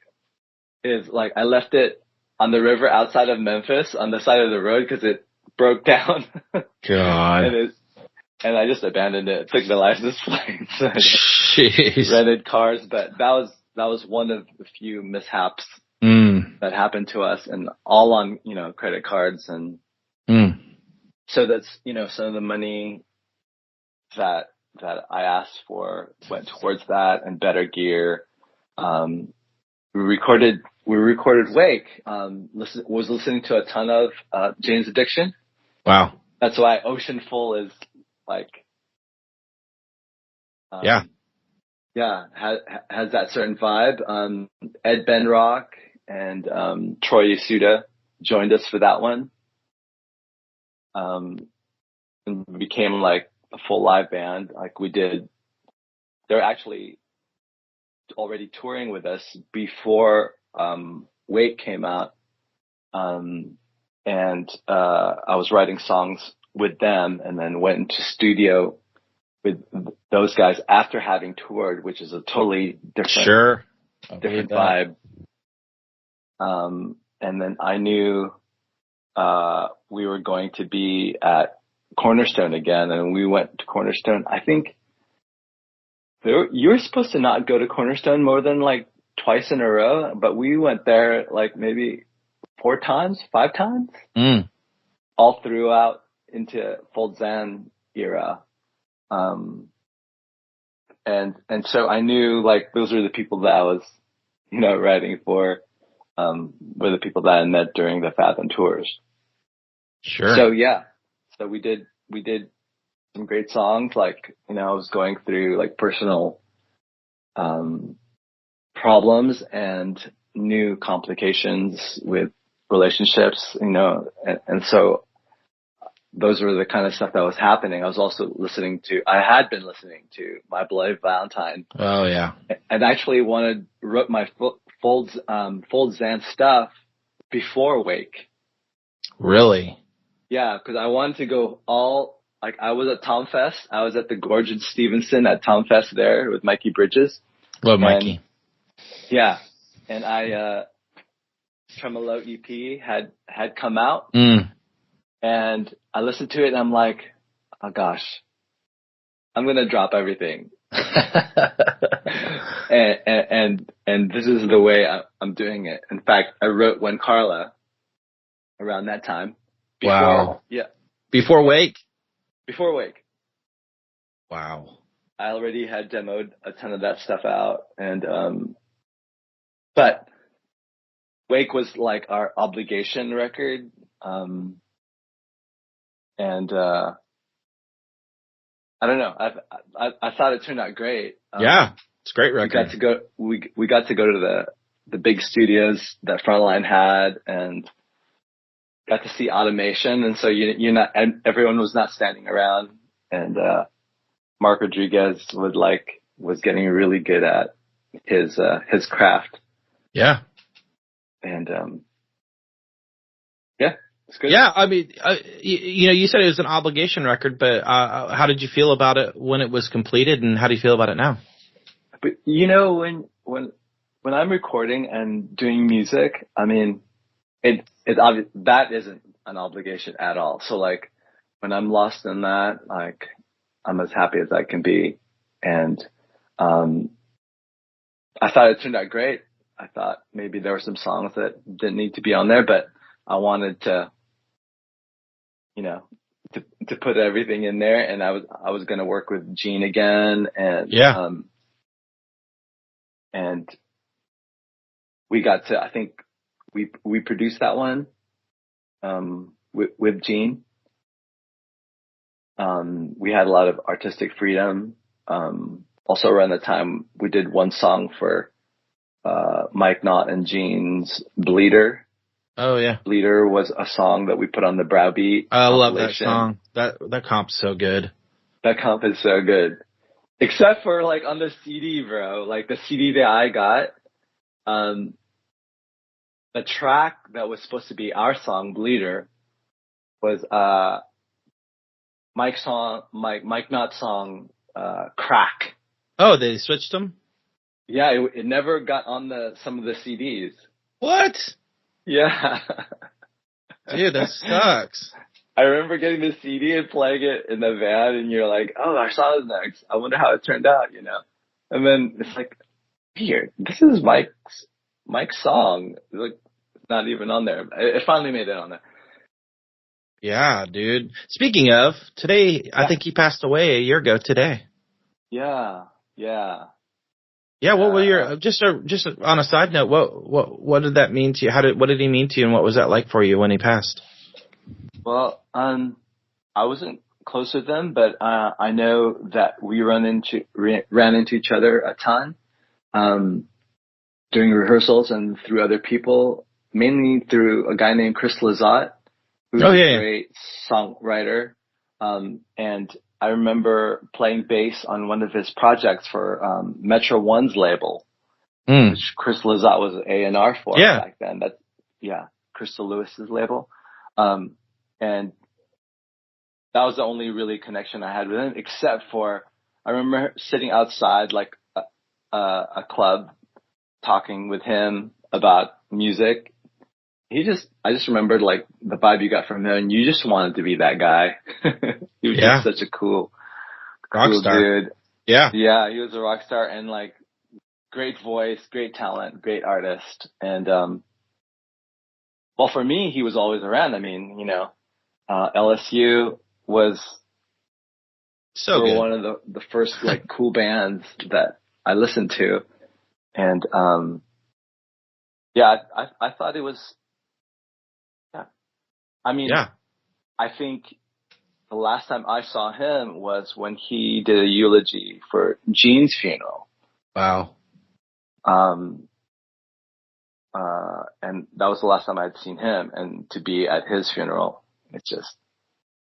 is like I left it on the river outside of Memphis on the side of the road because it broke down. God. And I just abandoned it. Took the license plates. Jeez. Rented cars, but that was one of the few mishaps that happened to us, and all on, credit cards. And so that's, some of the money that I asked for went towards that and better gear. We recorded Wake, was listening to a ton of, Jane's Addiction. Wow. That's why Ocean Full is like, has that certain vibe. Ed Benrock and Troy Yasuda joined us for that one. And became like a full live band. Like they're actually already touring with us before Wake came out. And I was writing songs with them and then went into studio with those guys after having toured, which is a totally different, different vibe. And then I knew, we were going to be at Cornerstone again, and we went to Cornerstone. I think you were supposed to not go to Cornerstone more than like twice in a row, but we went there like maybe 5 times, all throughout into Fold Zan era. And so I knew like those were the people that I was, writing for, were the people that I met during the Fathom tours. Sure. So we did some great songs. Like, I was going through like personal, problems and new complications with relationships, and so those were the kind of stuff that was happening. I had been listening to My Beloved Valentine. Oh yeah. And actually wrote my Fold Zand stuff before Wake. Really? Yeah, because I wanted to go I was at Tom Fest. I was at the Gorge and Stevenson at Tom Fest there with Mikey Bridges. Love Mikey. Yeah. And Tremolo EP had come out. And I listened to it and I'm like, oh gosh, I'm going to drop everything. and this is the way I'm doing it. In fact, I wrote When Carla around that time. Wow. Yeah. Before Wake? Before Wake. Wow. I already had demoed a ton of that stuff out. And, but Wake was like our obligation record. I don't know. I thought it turned out great. Yeah, it's a great record. We got to go to the big studios that Frontline had, and got to see automation. And so everyone was not standing around. And Mark Rodriguez was getting really good at his craft. Yeah. And yeah. It's good. Yeah, I mean, you said it was an obligation record, but how did you feel about it when it was completed, and how do you feel about it now? But when I'm recording and doing music, I mean, it's obvious that isn't an obligation at all. So like when I'm lost in that, like I'm as happy as I can be, and I thought it turned out great. I thought maybe there were some songs that didn't need to be on there, but I wanted to, to put everything in there, and I was going to work with Xhan again, and and we got to, I think we produced that one with Xhan. We had a lot of artistic freedom. Also around the time we did one song for Mike Knott and Xhan's Bleeder. Oh yeah. Bleeder was a song that we put on the Browbeat. I love that song. That comp's so good. That comp is so good. Except for like on the CD, bro. Like the CD that I got, the track that was supposed to be our song, Bleeder, was Mike Knott's song, Crack. Oh, they switched them? Yeah, it never got on some of the CDs. What? Yeah. Dude, that sucks. I remember getting the CD and playing it in the van, and you're like, oh, our song is next. I wonder how it turned out, And then it's like, weird. This is Mike's song. It's like, it's not even on there. It finally made it on there. Yeah, dude. Speaking of, today, I think he passed away a year ago today. Yeah. Yeah, what were your just on a side note? What did that mean to you? What did he mean to you, and what was that like for you when he passed? Well, I wasn't close with them, but I know that we ran into each other a ton during rehearsals and through other people, mainly through a guy named Chris Lizotte, who's a great songwriter, and I remember playing bass on one of his projects for Metro One's label, which Chris Lizotte was A&R for back then. Crystal Lewis's label. And that was the only really connection I had with him, except for I remember sitting outside like a club talking with him about music. I just remembered like the vibe you got from him, and you just wanted to be that guy. He was just such a cool dude. Yeah. Yeah, he was a rock star and like great voice, great talent, great artist. And well, for me, he was always around. I mean, LSU was one of the first like cool bands that I listened to. And I thought it was I think the last time I saw him was when he did a eulogy for Xhan's funeral. Wow. And that was the last time I'd seen him, and to be at his funeral, it's just,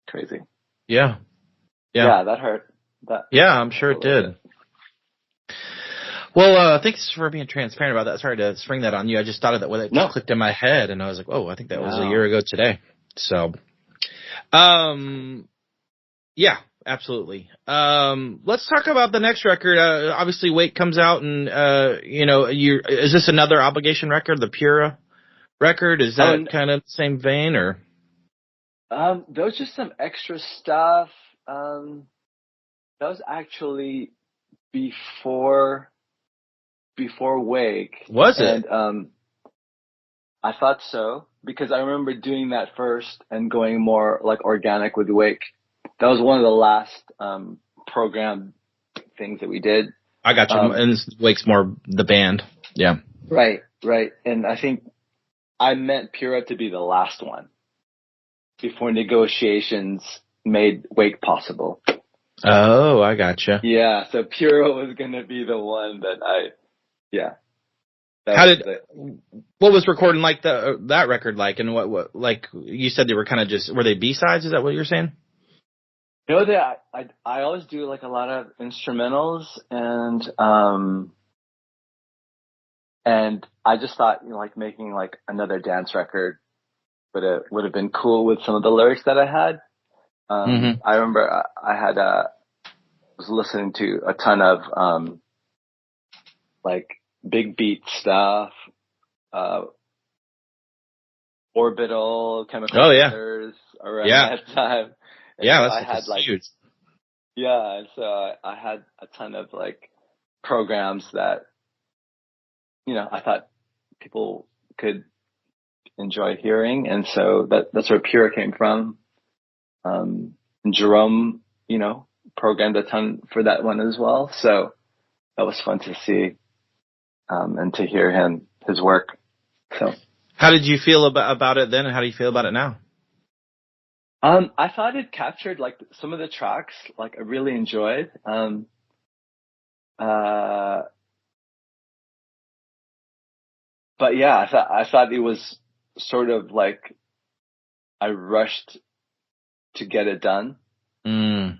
crazy. Yeah. Yeah, that hurt. Yeah, I'm sure it did. Well, thanks for being transparent about that. Sorry to spring that on you. I just thought of that when it just clicked in my head, and I was like, oh, I think that was a year ago today. So, yeah, absolutely. Let's talk about the next record. Obviously, Wake comes out, and is this another obligation record, the Pura record? Is that kind of the same vein, or? There was just some extra stuff. That was actually before Wake. Was it? And I thought so, because I remember doing that first and going more like organic with Wake. That was one of the last program things that we did. I got you. And Wake's more the band. Yeah. Right. And I think I meant Pura to be the last one before negotiations made Wake possible. Oh, I gotcha. Yeah, so Pura was going to be the one that what was recording like that record like, and what like you said they were kind of just, were they B-sides? Is that what you're saying? No, I always do like a lot of instrumentals, and I just thought, like making like another dance record would have been cool with some of the lyrics that I had. I remember I was listening to a ton of like big beat stuff, Orbital, Chemical Brothers around that time. And that's huge. Yeah, and so I had a ton of like programs that, I thought people could enjoy hearing, and so that's where Pura came from. And Jerome, programmed a ton for that one as well. So that was fun to see, and to hear his work. So how did you feel about it then, and how do you feel about it now? I thought it captured like some of the tracks, like I really enjoyed. But yeah, I thought it was sort of like I rushed to get it done. And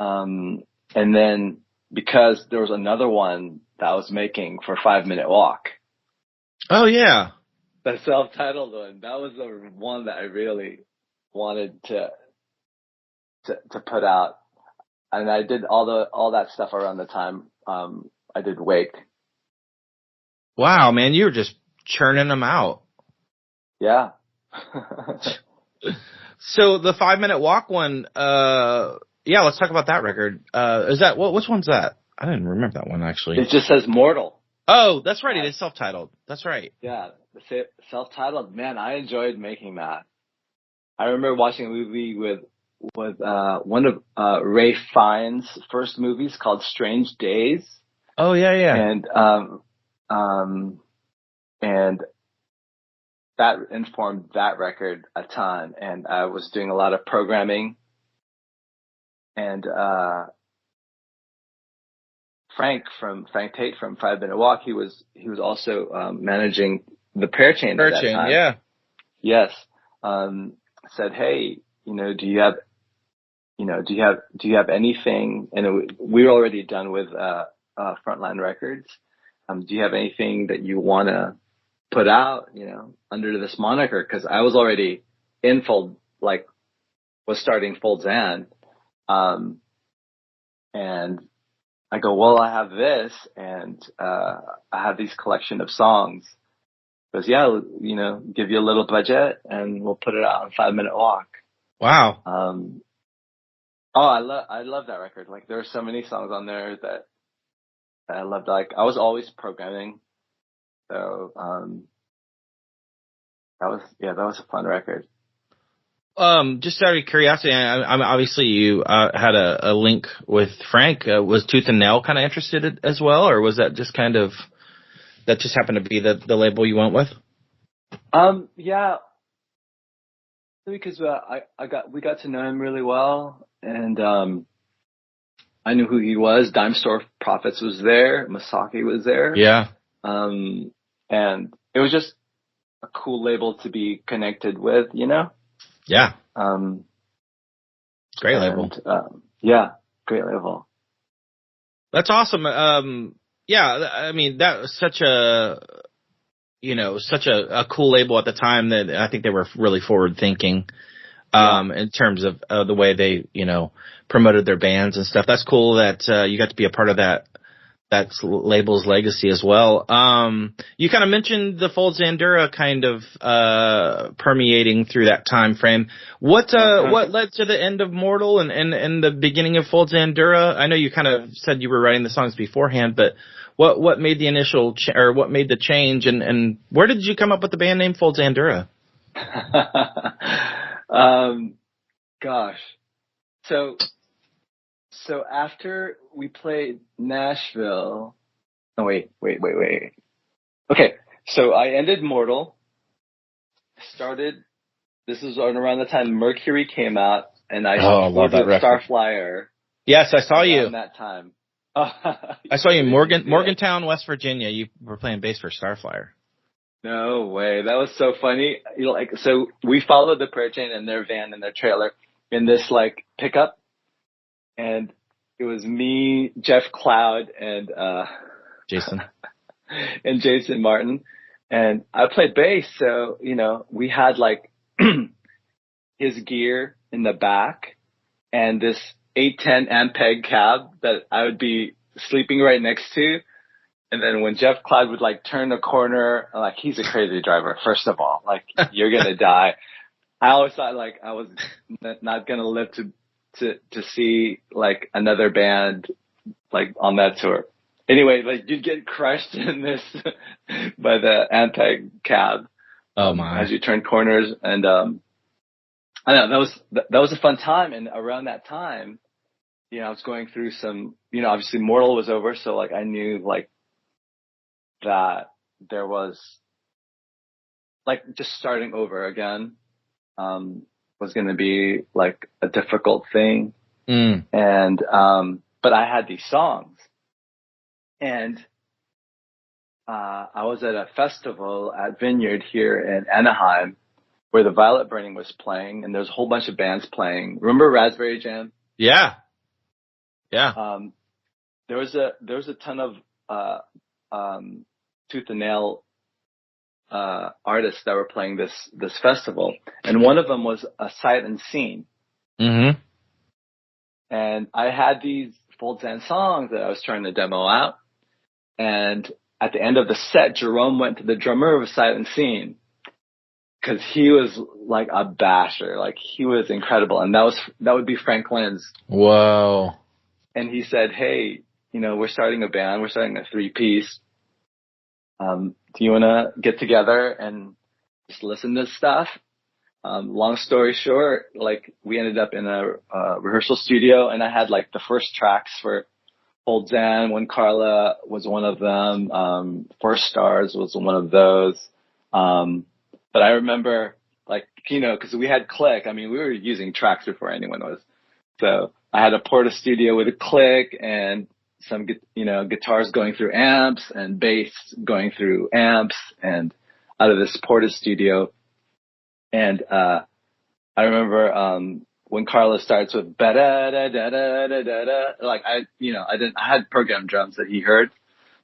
then because there was another one that I was making for 5 Minute Walk. Oh yeah. The self-titled one. That was the one that I really wanted to put out. And I did all that stuff around the time I did Wake. Wow, man, you were just churning them out. Yeah. So the 5 Minute Walk one, let's talk about that record. Is that which one's that? I didn't remember that one actually. It just says Mortal. Oh, that's right. It is self-titled. That's right. Yeah, self-titled. Man, I enjoyed making that. I remember watching a movie with one of Ray Fiennes' first movies called Strange Days. Oh yeah. And that informed that record a ton. And I was doing a lot of programming. And Frank Tate from 5 Minute Walk, he was also managing the Pear Chain at that time. Yeah. Yes. Said, hey, do you have anything? And we were already done with Frontline Records. Do you have anything that you want to put out, under this moniker? Because I was already in was starting Fold Zand. And I go, well, I have this, and I have these collection of songs. He goes, yeah, give you a little budget, and we'll put it out on 5 Minute Walk. Wow. I love that record. Like, there are so many songs on there that I loved. Like, I was always programming, so that was a fun record. Just out of curiosity, I'm obviously you had a link with Frank. Was Tooth and Nail kind of interested as well, or was that just kind of that just happened to be the label you went with? Yeah, because we got to know him really well, and I knew who he was. Dime Store Prophets was there. Masaki was there. Yeah. And it was just a cool label to be connected with, Yeah. Great label. Yeah, great label. That's awesome. Yeah, I mean, that was such a cool label at the time that I think they were really forward thinking, in terms of the way they, promoted their bands and stuff. That's cool that, you got to be a part of that label's legacy as well. You kind of mentioned the Fold Zandura kind of, permeating through that time frame. What led to the end of Mortal and the beginning of Fold Zandura? I know you kind of said you were writing the songs beforehand, but what made the initial what made the change, and where did you come up with the band name Fold Zandura? Gosh. So after we played Nashville, wait. Okay, so I ended Mortal, this was around the time Mercury came out, and I love that record. Starflyer. Yes, I saw you. Around that time. I saw you in Morgantown, West Virginia. You were playing bass for Starflyer. No way. That was so funny. So we followed the prayer chain in their van and their trailer in this pickup. And it was me, Jeff Cloud, and Jason. and Jason Martin. And I played bass, so, we had his gear in the back and this 810 Ampeg cab that I would be sleeping right next to. And then when Jeff Cloud would turn a corner, he's a crazy driver, first of all, you're going to die. I always thought I was not going to live to see another band on that tour. Anyway, you'd get crushed in this by the Ampeg cab. Oh my! As you turn corners, and I don't know, that was a fun time. And around that time, I was going through some, obviously Mortal was over, so I knew that there was just starting over again. Was going to be a difficult thing. And, but I had these songs, and, I was at a festival at Vineyard here in Anaheim where the Violet Burning was playing, and there's a whole bunch of bands playing. Remember Raspberry Jam? Yeah. There was a ton of, tooth and nail, artists that were playing this festival, and one of them was a Sight Unseen. Mm-hmm. And I had these Fold Zand songs that I was trying to demo out, and at the end of the set, Jerome went to the drummer of Sight Unseen because he was a basher, he was incredible, and that would be Frank Lynn's. Whoa! And he said, "Hey, we're starting a band, we're starting a 3-piece. Do you want to get together and just listen to stuff?" Long story short, we ended up in a rehearsal studio, and I had the first tracks for Fold Zand, When Carla was one of them. First Stars was one of those. But I remember cause we had Click. I mean, we were using tracks before anyone was. So I had a Porta Studio with a Click and some, guitars going through amps and bass going through amps, and out of this Porta Studio. And, I remember, when Carla starts with ba da da da da da da da, I had programmed drums that he heard,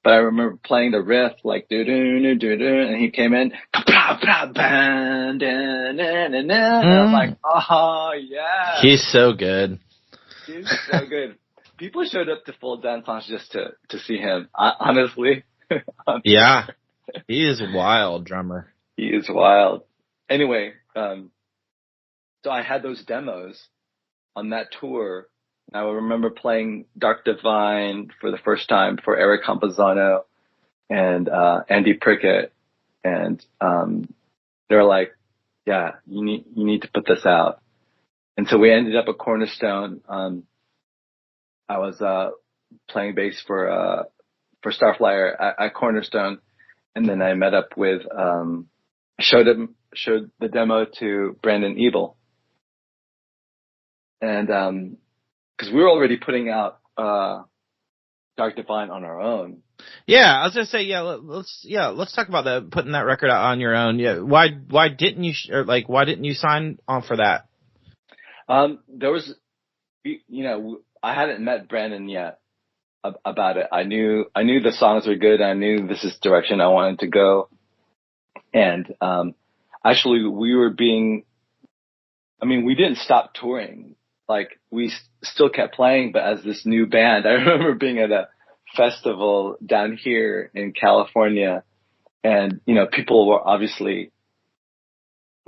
but I remember playing the riff do do do do, and he came in, and I was like, oh yeah. He's so good. He's so good. People showed up to Fold Zand songs just to see him. Honestly. Yeah. He is a wild drummer. He is wild. Anyway, so I had those demos on that tour. I remember playing Dark Divine for the first time for Eric Campazano and Andy Prickett, and they're like, "Yeah, you need to put this out." And so we ended up at Cornerstone. I was playing bass for Starflyer at Cornerstone, and then I met up with showed the demo to Brandon Ebel, and because we were already putting out Dark Divine on our own. Yeah, I was gonna say let's talk about that, putting that record out on your own. Yeah, why didn't you sign on for that? There was I hadn't met Brandon yet about it. I knew the songs were good. I knew this is the direction I wanted to go. And, actually we didn't stop touring. Like we still kept playing, but as this new band, I remember being at a festival down here in California, and, people were obviously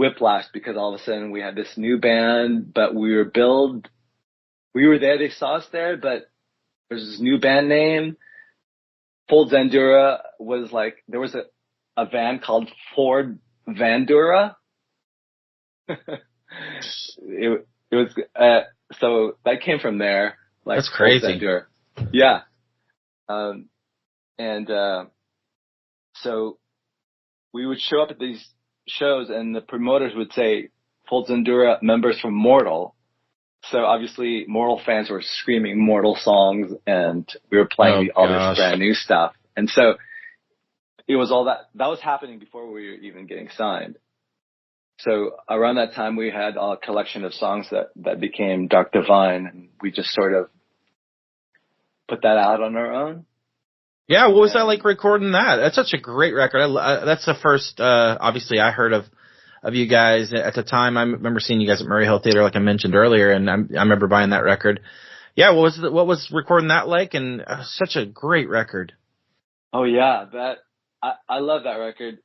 whiplashed because all of a sudden we had this new band, but we were there, they saw us there, but there's this new band name. Fold Zandura was like, there was a band called Fold Zandura. it was, so that came from there. Like, that's crazy. Yeah. So we would show up at these shows and the promoters would say, Fold Zandura members from Mortal. So obviously Mortal fans were screaming Mortal songs, and we were playing all this brand new stuff. And so it was all that was happening before we were even getting signed. So around that time we had a collection of songs that became Dark Divine, and we just sort of put that out on our own. Yeah, what was that like recording that? That's such a great record. That's the first, obviously I heard of you guys at the time. I remember seeing you guys at Murray Hill Theater, like I mentioned earlier, and I remember buying that record. Yeah, what was recording that like? And such a great record. Oh yeah, I love that record,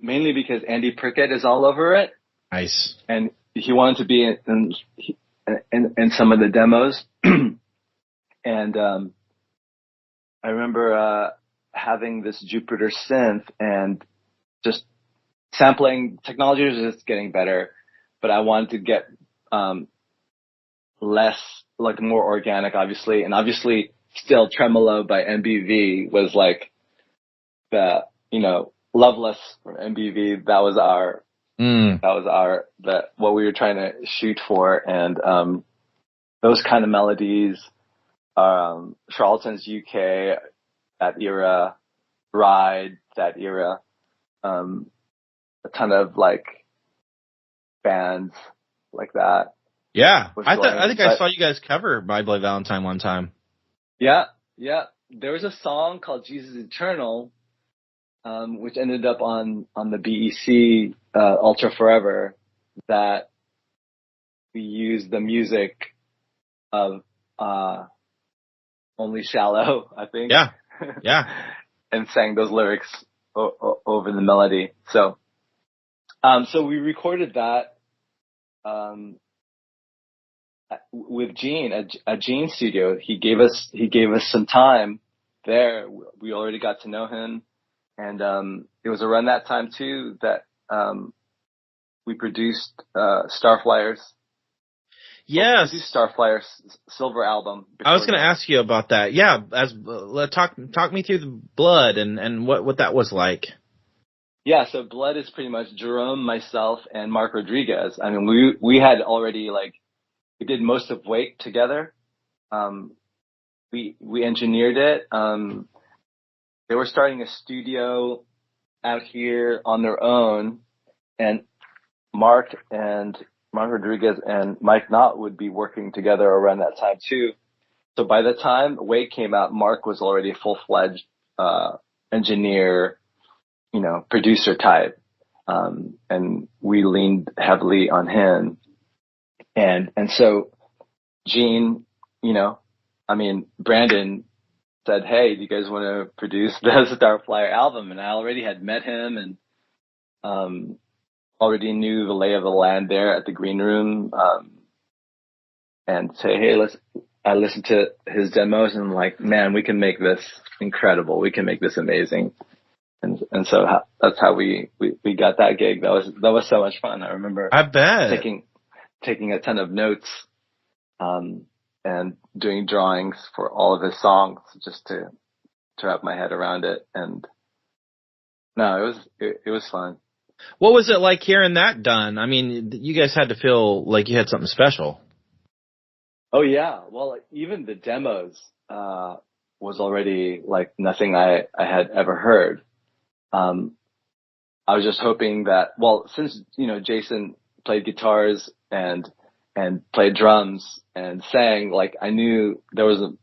mainly because Andy Prickett is all over it. Nice. And he wanted to be in some of the demos, and I remember having this Jupiter synth and just sampling. Technology was just getting better, but I wanted to get less, like more organic, obviously. And obviously still Tremolo by MBV was like the, Loveless from MBV. That was what we were trying to shoot for. And those kind of melodies, Charlton's UK, that era, Ride, that era, a ton of like bands like that. Yeah, I think I saw you guys cover My Bloody Valentine one time. Yeah. There was a song called Jesus Eternal, which ended up on the BEC Ultra Forever, that we used the music of Only Shallow, I think. Yeah. And sang those lyrics over the melody. So we recorded that with Xhan at Xhan Studio. He gave us some time there. We already got to know him, and it was around that time too that we produced Starflyer's. Yes, Starflyer's Silver album. I was going to ask you about that. Yeah, talk me through the Blood and what that was like. Yeah, so Blood is pretty much Jerome, myself, and Mark Rodriguez. I mean, we had already we did most of Wake together. We engineered it. They were starting a studio out here on their own, and Mark Rodriguez and Mike Knott would be working together around that time too. So by the time Wake came out, Mark was already a full-fledged engineer, producer type, and we leaned heavily on him. And so Xhan, Brandon said, "Hey, do you guys want to produce the Starflyer album?" And I already had met him and already knew the lay of the land there at the Green Room, and say, "Hey, I listened to his demos and I'm like, man, we can make this incredible. We can make this amazing." And so that's how we got that gig. That was so much fun. I remember. I bet taking a ton of notes, and doing drawings for all of his songs just to wrap my head around it. And no, it was fun. What was it like hearing that done? I mean, you guys had to feel like you had something special. Oh yeah. Well, even the demos, was already like nothing I had ever heard. I was just hoping that, since, Jason played guitars and and played drums and sang, like I knew the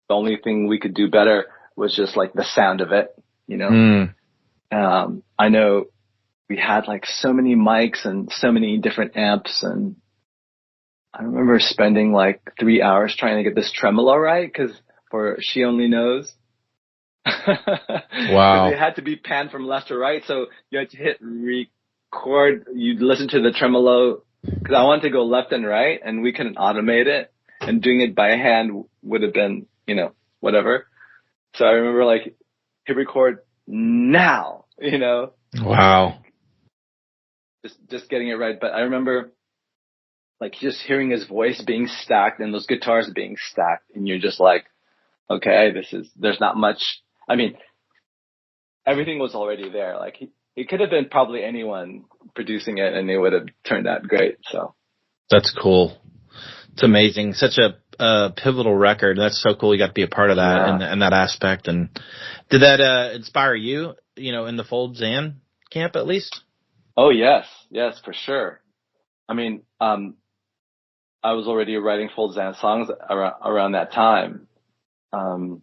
only thing we could do better was just like the sound of it, you know? I know we had like so many mics and so many different amps, and I remember spending like 3 hours trying to get this tremolo right for She Only Knows. Wow. It had to be panned from left to right, so you had to hit record. You'd listen to the tremolo because I wanted to go left and right, and we couldn't automate it, and doing it by hand would have been, you know, whatever. So I remember like hit record now, you know. Wow. Just getting it right, but I remember like just hearing his voice being stacked and those guitars being stacked, and you're just like, okay, there's not much. I mean, everything was already there. Like it could have been probably anyone producing it, and it would have turned out great. So that's cool. It's amazing. Such a pivotal record. That's so cool. You got to be a part of that and that aspect. And did that inspire you? You know, in the Fold Zan camp at least. Oh yes, for sure. I mean, I was already writing Fold Zan songs around that time. And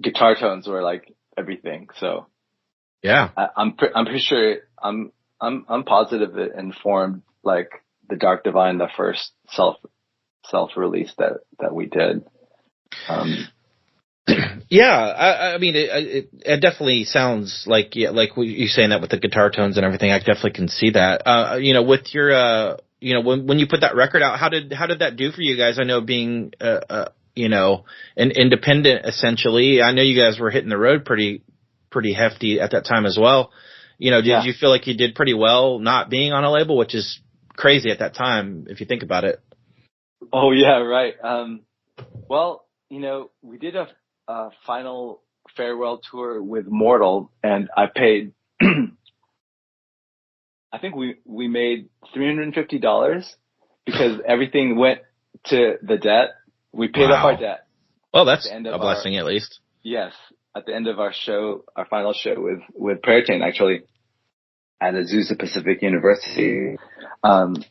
guitar tones were like everything. So yeah, I'm pretty sure I'm positive it informed like the Dark Divine, the first self release that we did. Yeah, I mean, it definitely sounds like, yeah, like you saying that with the guitar tones and everything. I definitely can see that. You know, with your, you know, when you put that record out, how did that do for you guys? I know being, you know, an independent essentially. I know you guys were hitting the road pretty hefty at that time as well. You know, did you feel like you did pretty well not being on a label, which is crazy at that time if you think about it? Oh yeah, right. Well, you know, we did a final farewell tour with Mortal, and I paid. I think we made $350 because everything went to the debt. We paid off our debt. Well, that's a blessing at least. Yes, at the end of our show, our final show with Prairtain, actually, at Azusa Pacific University, and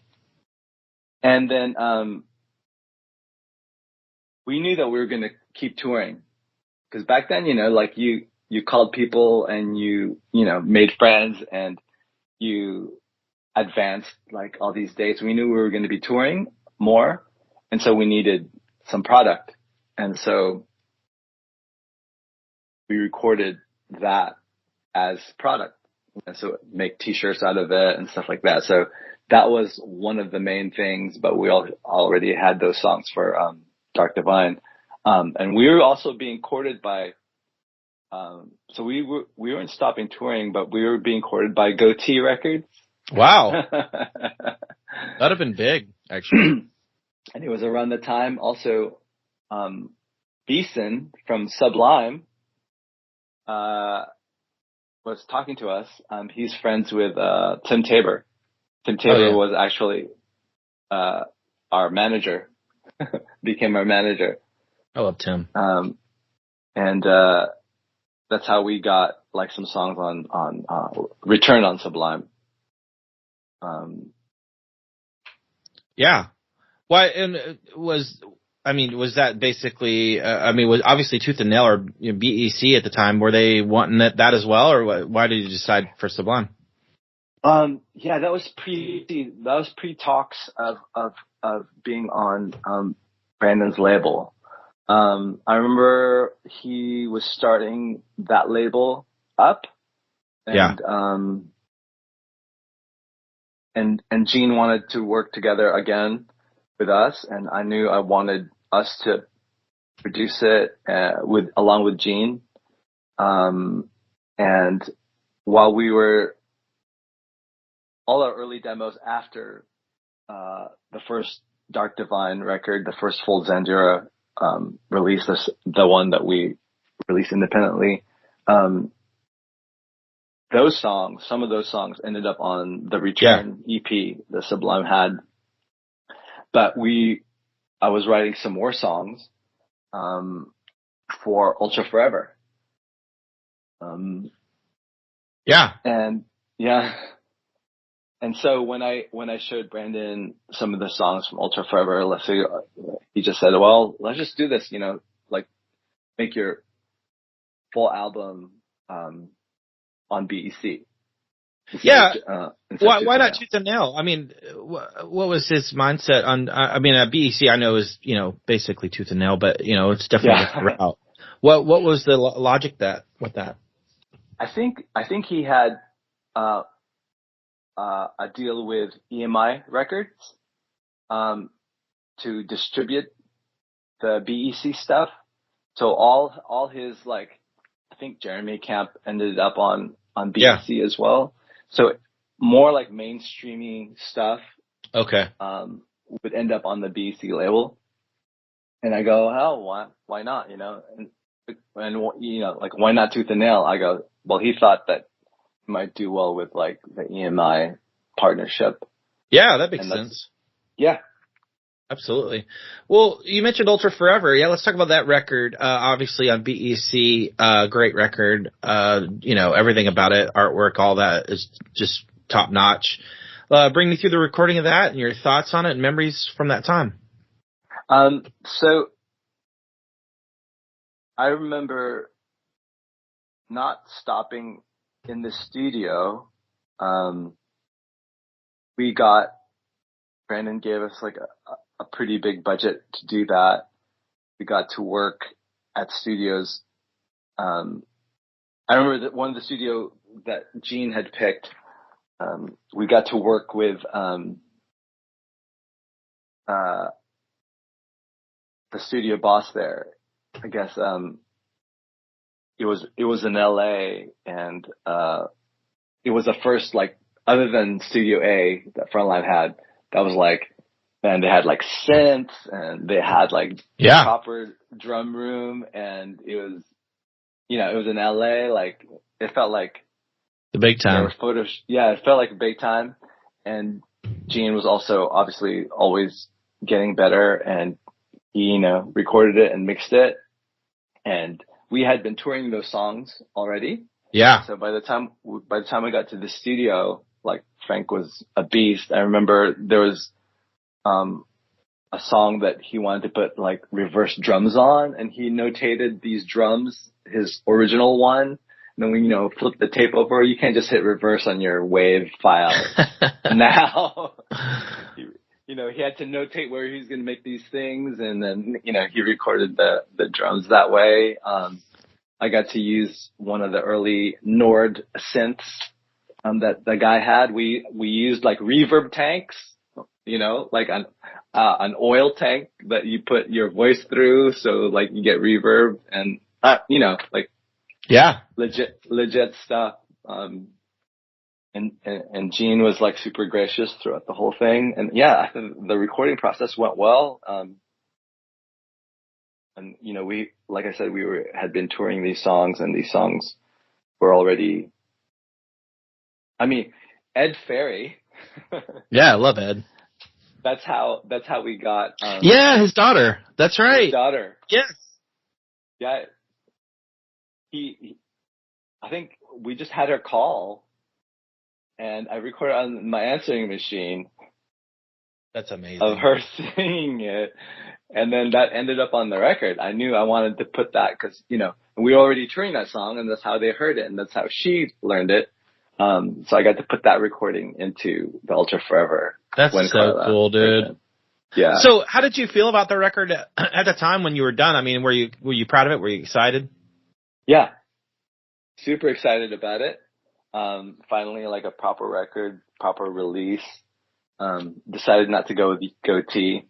then we knew that we were going to keep touring. Because back then, you know, like you called people and you know, made friends and you advanced like all these dates. We knew we were going to be touring more. And so we needed some product. And so we recorded that as product. And so make t-shirts out of it and stuff like that. So that was one of the main things, but we already had those songs for Dark Divine. And we were also being courted by, so we weren't stopping touring, but we were being courted by Goatee Records. Wow. That'd have been big, actually. And it was around the time also, Beeson from Sublime, was talking to us. He's friends with, Tim Tabor. Tim Tabor was actually, our manager, became our manager. I love Tim. And that's how we got like some songs on Return on Sublime. Yeah. Why? And was that basically? Was obviously Tooth and Nail or BEC at the time? Were they wanting that as well, or why did you decide for Sublime? Yeah, that was pre talks of being on Brandon's label. I remember he was starting that label up, and and Xhan wanted to work together again with us, and I knew I wanted us to produce it along with Xhan. And while we were all our early demos after the first Dark Divine record, the first Fold Zandura release, the one that we released independently. Some of those songs ended up on the Return EP the Sublime had. But I was writing some more songs for Ultra Forever. And so when I showed Brandon some of the songs from Ultra Forever, let's say, he just said, well, let's just do this, like make your full album, on BEC. Yeah. Why not tooth and nail? I mean, what was his mindset on, BEC I know is, basically tooth and nail, but, it's definitely a route. What was the logic with that? I think he had, a deal with EMI Records, to distribute the BEC stuff. So all his, like, I think Jeremy Camp ended up on BEC as well. So more like mainstreamy stuff. Okay. Would end up on the BEC label. And I go, oh, why not? And like, why not tooth and nail? I go, well, he thought that it might do well with like the EMI partnership. Yeah, that makes sense. Yeah. Absolutely. Well, you mentioned Ultra Forever. Yeah, let's talk about that record. Obviously on BEC, great record. Everything about it, artwork, all that is just top notch. Bring me through the recording of that and your thoughts on it and memories from that time. So I remember not stopping in the studio. Brandon gave us like a pretty big budget to do that. We got to work at studios. I remember that one of the studio that Xhan had picked, we got to work with, the studio boss there. I guess, it was in LA, and, it was the first, like, other than Studio A that Frontline had, that was like, and they had like synths, and they had like proper drum room, and it was, it was in LA, like, it felt like the big time. It felt like a big time. And Xhan was also obviously always getting better, and he, recorded it and mixed it. And we had been touring those songs already. Yeah. So by the time I got to the studio, like, Frank was a beast. I remember there was, a song that he wanted to put like reverse drums on, and he notated these drums, his original one. And then when, flip the tape over, you can't just hit reverse on your WAV file. Now, he had to notate where he was going to make these things. And then, he recorded the drums that way. I got to use one of the early Nord synths, that the guy had. We used like reverb tanks, like an oil tank that you put your voice through. So like you get reverb and, like, legit stuff. And Xhan was like super gracious throughout the whole thing. And yeah, the recording process went well. And, we, like I said, had been touring these songs, and these songs were already, Ed Ferry. Yeah, I love Ed. That's how we got, his daughter. That's right. His daughter. Yes. Yeah. I think we just had her call, and I recorded on my answering machine. That's amazing. Of her singing it. And then that ended up on the record. I knew I wanted to put that because, we were already touring that song, and that's how they heard it, and that's how she learned it. So I got to put that recording into the Ultra Forever. That's so cool, dude. Yeah. So how did you feel about the record at the time when you were done? Were you proud of it? Were you excited? Yeah. Super excited about it. Finally, like a proper record, proper release. Decided not to go with the goatee.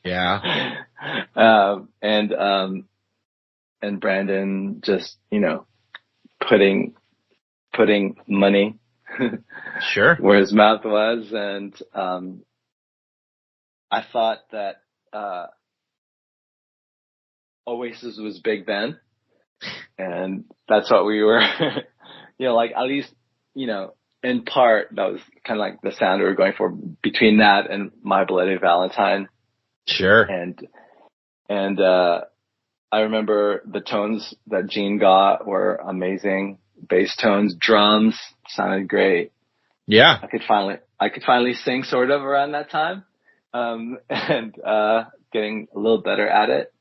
Yeah. And Brandon just, putting money sure where his mouth was. And, I thought that, Oasis was big then. And that's what we were, like, at least, in part, that was kind of like the sound we were going for between that and My Bloody Valentine. Sure. And I remember the tones that Xhan got were amazing. Bass tones, drums sounded great. Yeah. I could finally sing sort of around that time. And getting a little better at it.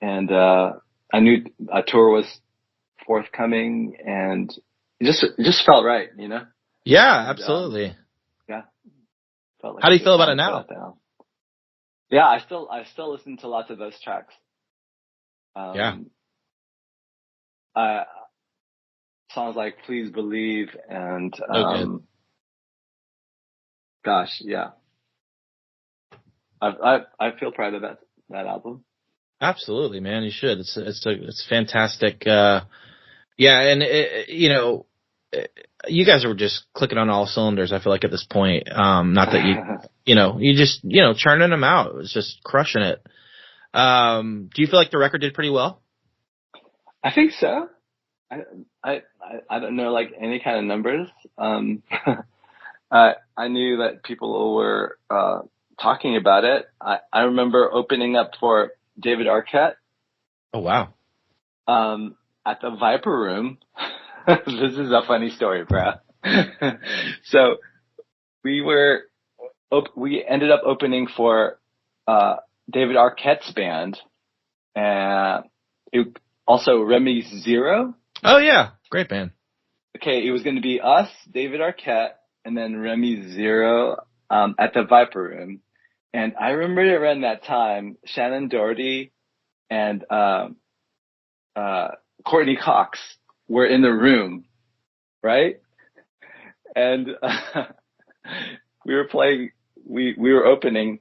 And I knew a tour was forthcoming, and it just felt right, you know? Yeah, And, absolutely. yeah. Felt like How do you a good feel about time it to put now? out the album. Yeah, I still listen to lots of those tracks. Yeah. Songs like Please Believe and Good. gosh, yeah. I feel proud of that album. Absolutely, man. You should. It's fantastic. Yeah, and you guys are just clicking on all cylinders. I feel like at this point, not that you just churning them out. It was just crushing it. Do you feel like the record did pretty well? I think so. I don't know like any kind of numbers. I knew that people were talking about it. I remember opening up for David Arquette. Oh wow. At the Viper Room. This is a funny story, bro. So we ended up opening for David Arquette's band, and also Remy's Jyro. Oh yeah, great band. Okay, it was going to be us, David Arquette, and then Remy's Jyro at the Viper Room. And I remember around that time, Shannon Doherty and Courtney Cox were in the room, right? And we were playing, we were opening,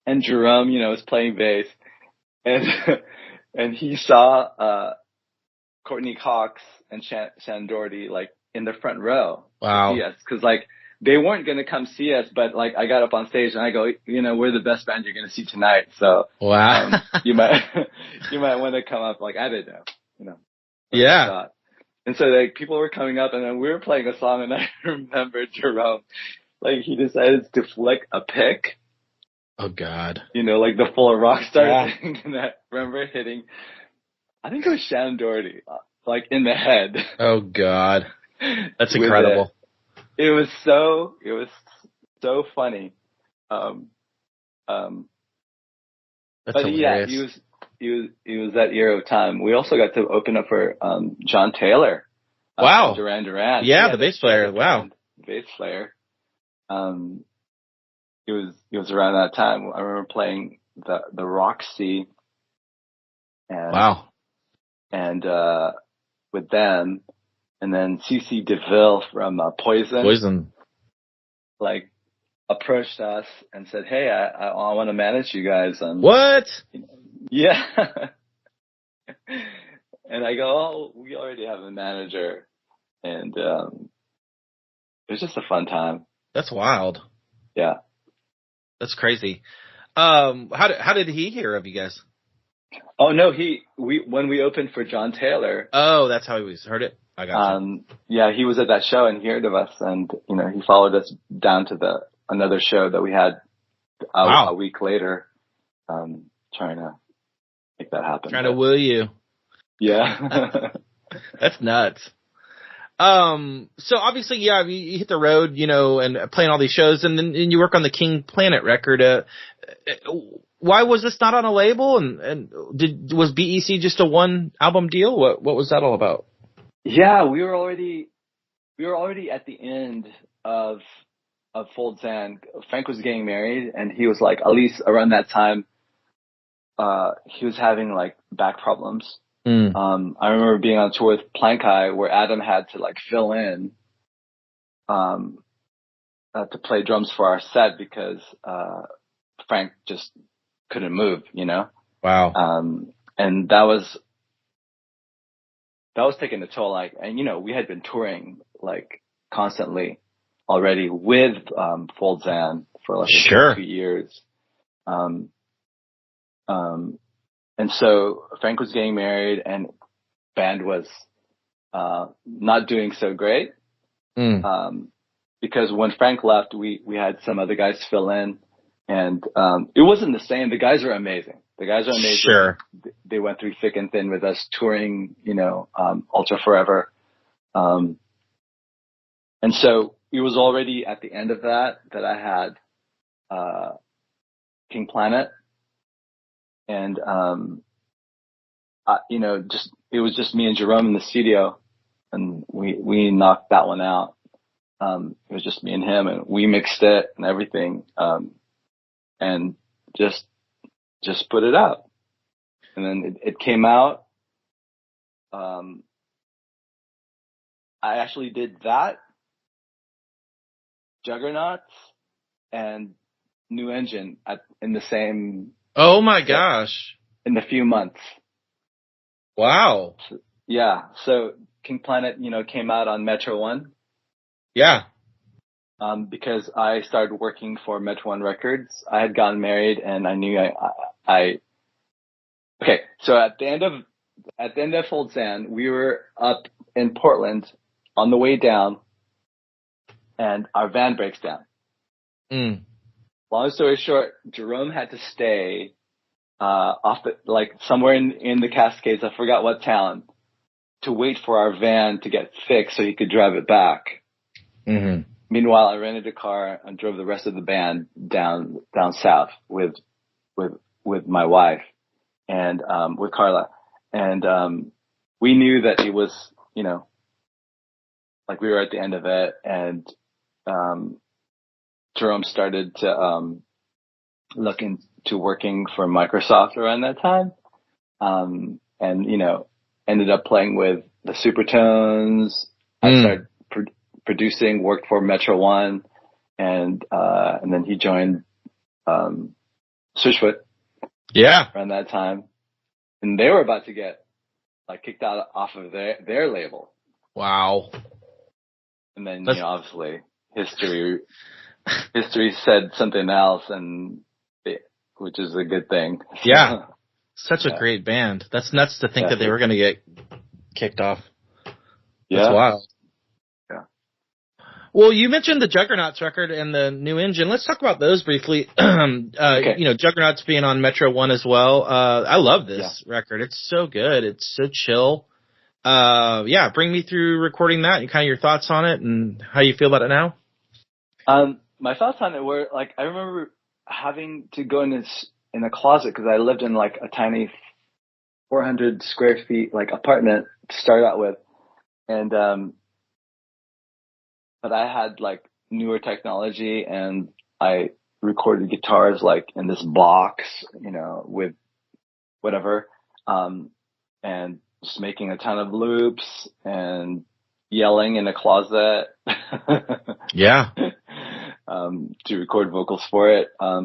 and Jerome, was playing bass, and he saw Courtney Cox and Shannon Doherty like in the front row. Wow. To see us, because like they weren't going to come see us, but like I got up on stage and I go, we're the best band you're going to see tonight. So wow. You might want to come up. Like I didn't know, Yeah. And so like people were coming up, and then we were playing a song, and I remember Jerome, like he decided to flick a pick. Oh God. Like the full rock star thing, Yeah. and I remember hitting, I think it was Shannon Doherty, like in the head. Oh God. That's incredible. It was so funny. That's but hilarious. Yeah, he was that era of time. We also got to open up for John Taylor. Wow. Duran. Yeah, the bass player. Wow. Bass player. It was around that time. I remember playing the Roxy. And, wow. And with them, and then CC DeVille from Poison. Like approached us and said, "Hey, I want to manage you guys." What? Yeah. And I go, "Oh, we already have a manager," and it was just a fun time. That's wild. Yeah, that's crazy. How did he hear of you guys? Oh no, when we opened for John Taylor. Oh, that's how he heard it. I got you. Yeah, he was at that show and he heard of us, and he followed us down to another show that we had a week later, trying to make that happen. Trying to woo you. Yeah. That's nuts. So obviously, yeah, you hit the road, and playing all these shows, and then you work on the King Planet record. Why was this not on a label? And was BEC just a one album deal? What was that all about? Yeah, we were already at the end of Fold Zand. Frank was getting married, and he was like, at least around that time, he was having like back problems. I remember being on tour with Plank Eye, where Adam had to like fill in to play drums for our set because Frank just couldn't move, Wow. And that was taking a toll. Like, and we had been touring like constantly already with Fold Zand for like 2 years. And so Frank was getting married, and band was not doing so great. Because when Frank left, we had some other guys fill in, and it wasn't the same. The guys are amazing. Sure. They went through thick and thin with us touring, Ultra Forever. And so, it was already at the end of that I had King Planet, and it was just me and Jerome in the studio, and we knocked that one out. It was just me and him, and we mixed it and everything, and just put it out, and then it came out. I actually did that, Juggernauts, and New Engine in the same. Oh my gosh! In a few months. Wow. So King Planet, came out on Metro One. Yeah. Because I started working for Metro One Records. I had gotten married, and I knew Okay, so at the end of Fold Zand, we were up in Portland on the way down, and our van breaks down. Long story short, Jerome had to stay somewhere in the Cascades, I forgot what town, to wait for our van to get fixed so he could drive it back. Mm-hmm. Meanwhile, I rented a car and drove the rest of the band down south with my wife and with Carla, and we knew that it was we were at the end of it, and Jerome started to look into working for Microsoft around that time, and ended up playing with the Supertones. I started producing, worked for Metro One, and then he joined Switchfoot. Yeah, around that time, and they were about to get kicked out off of their label. Wow. And then obviously history said something else, which is a good thing. Yeah. Such a great band. That's nuts to think that they were going to get kicked off. That's wild. Yeah. Well, you mentioned the Juggernauts record and the New Engine. Let's talk about those briefly. Okay. Juggernauts being on Metro One as well. I love this record. It's so good. It's so chill. Bring me through recording that and kind of your thoughts on it and how you feel about it now. My thoughts on it were I remember having to go in a closet because I lived in a tiny 400 square feet apartment to start out with, and but I had newer technology, and I recorded guitars in this box, with whatever, and just making a ton of loops and yelling in a closet. Yeah. To record vocals for it. I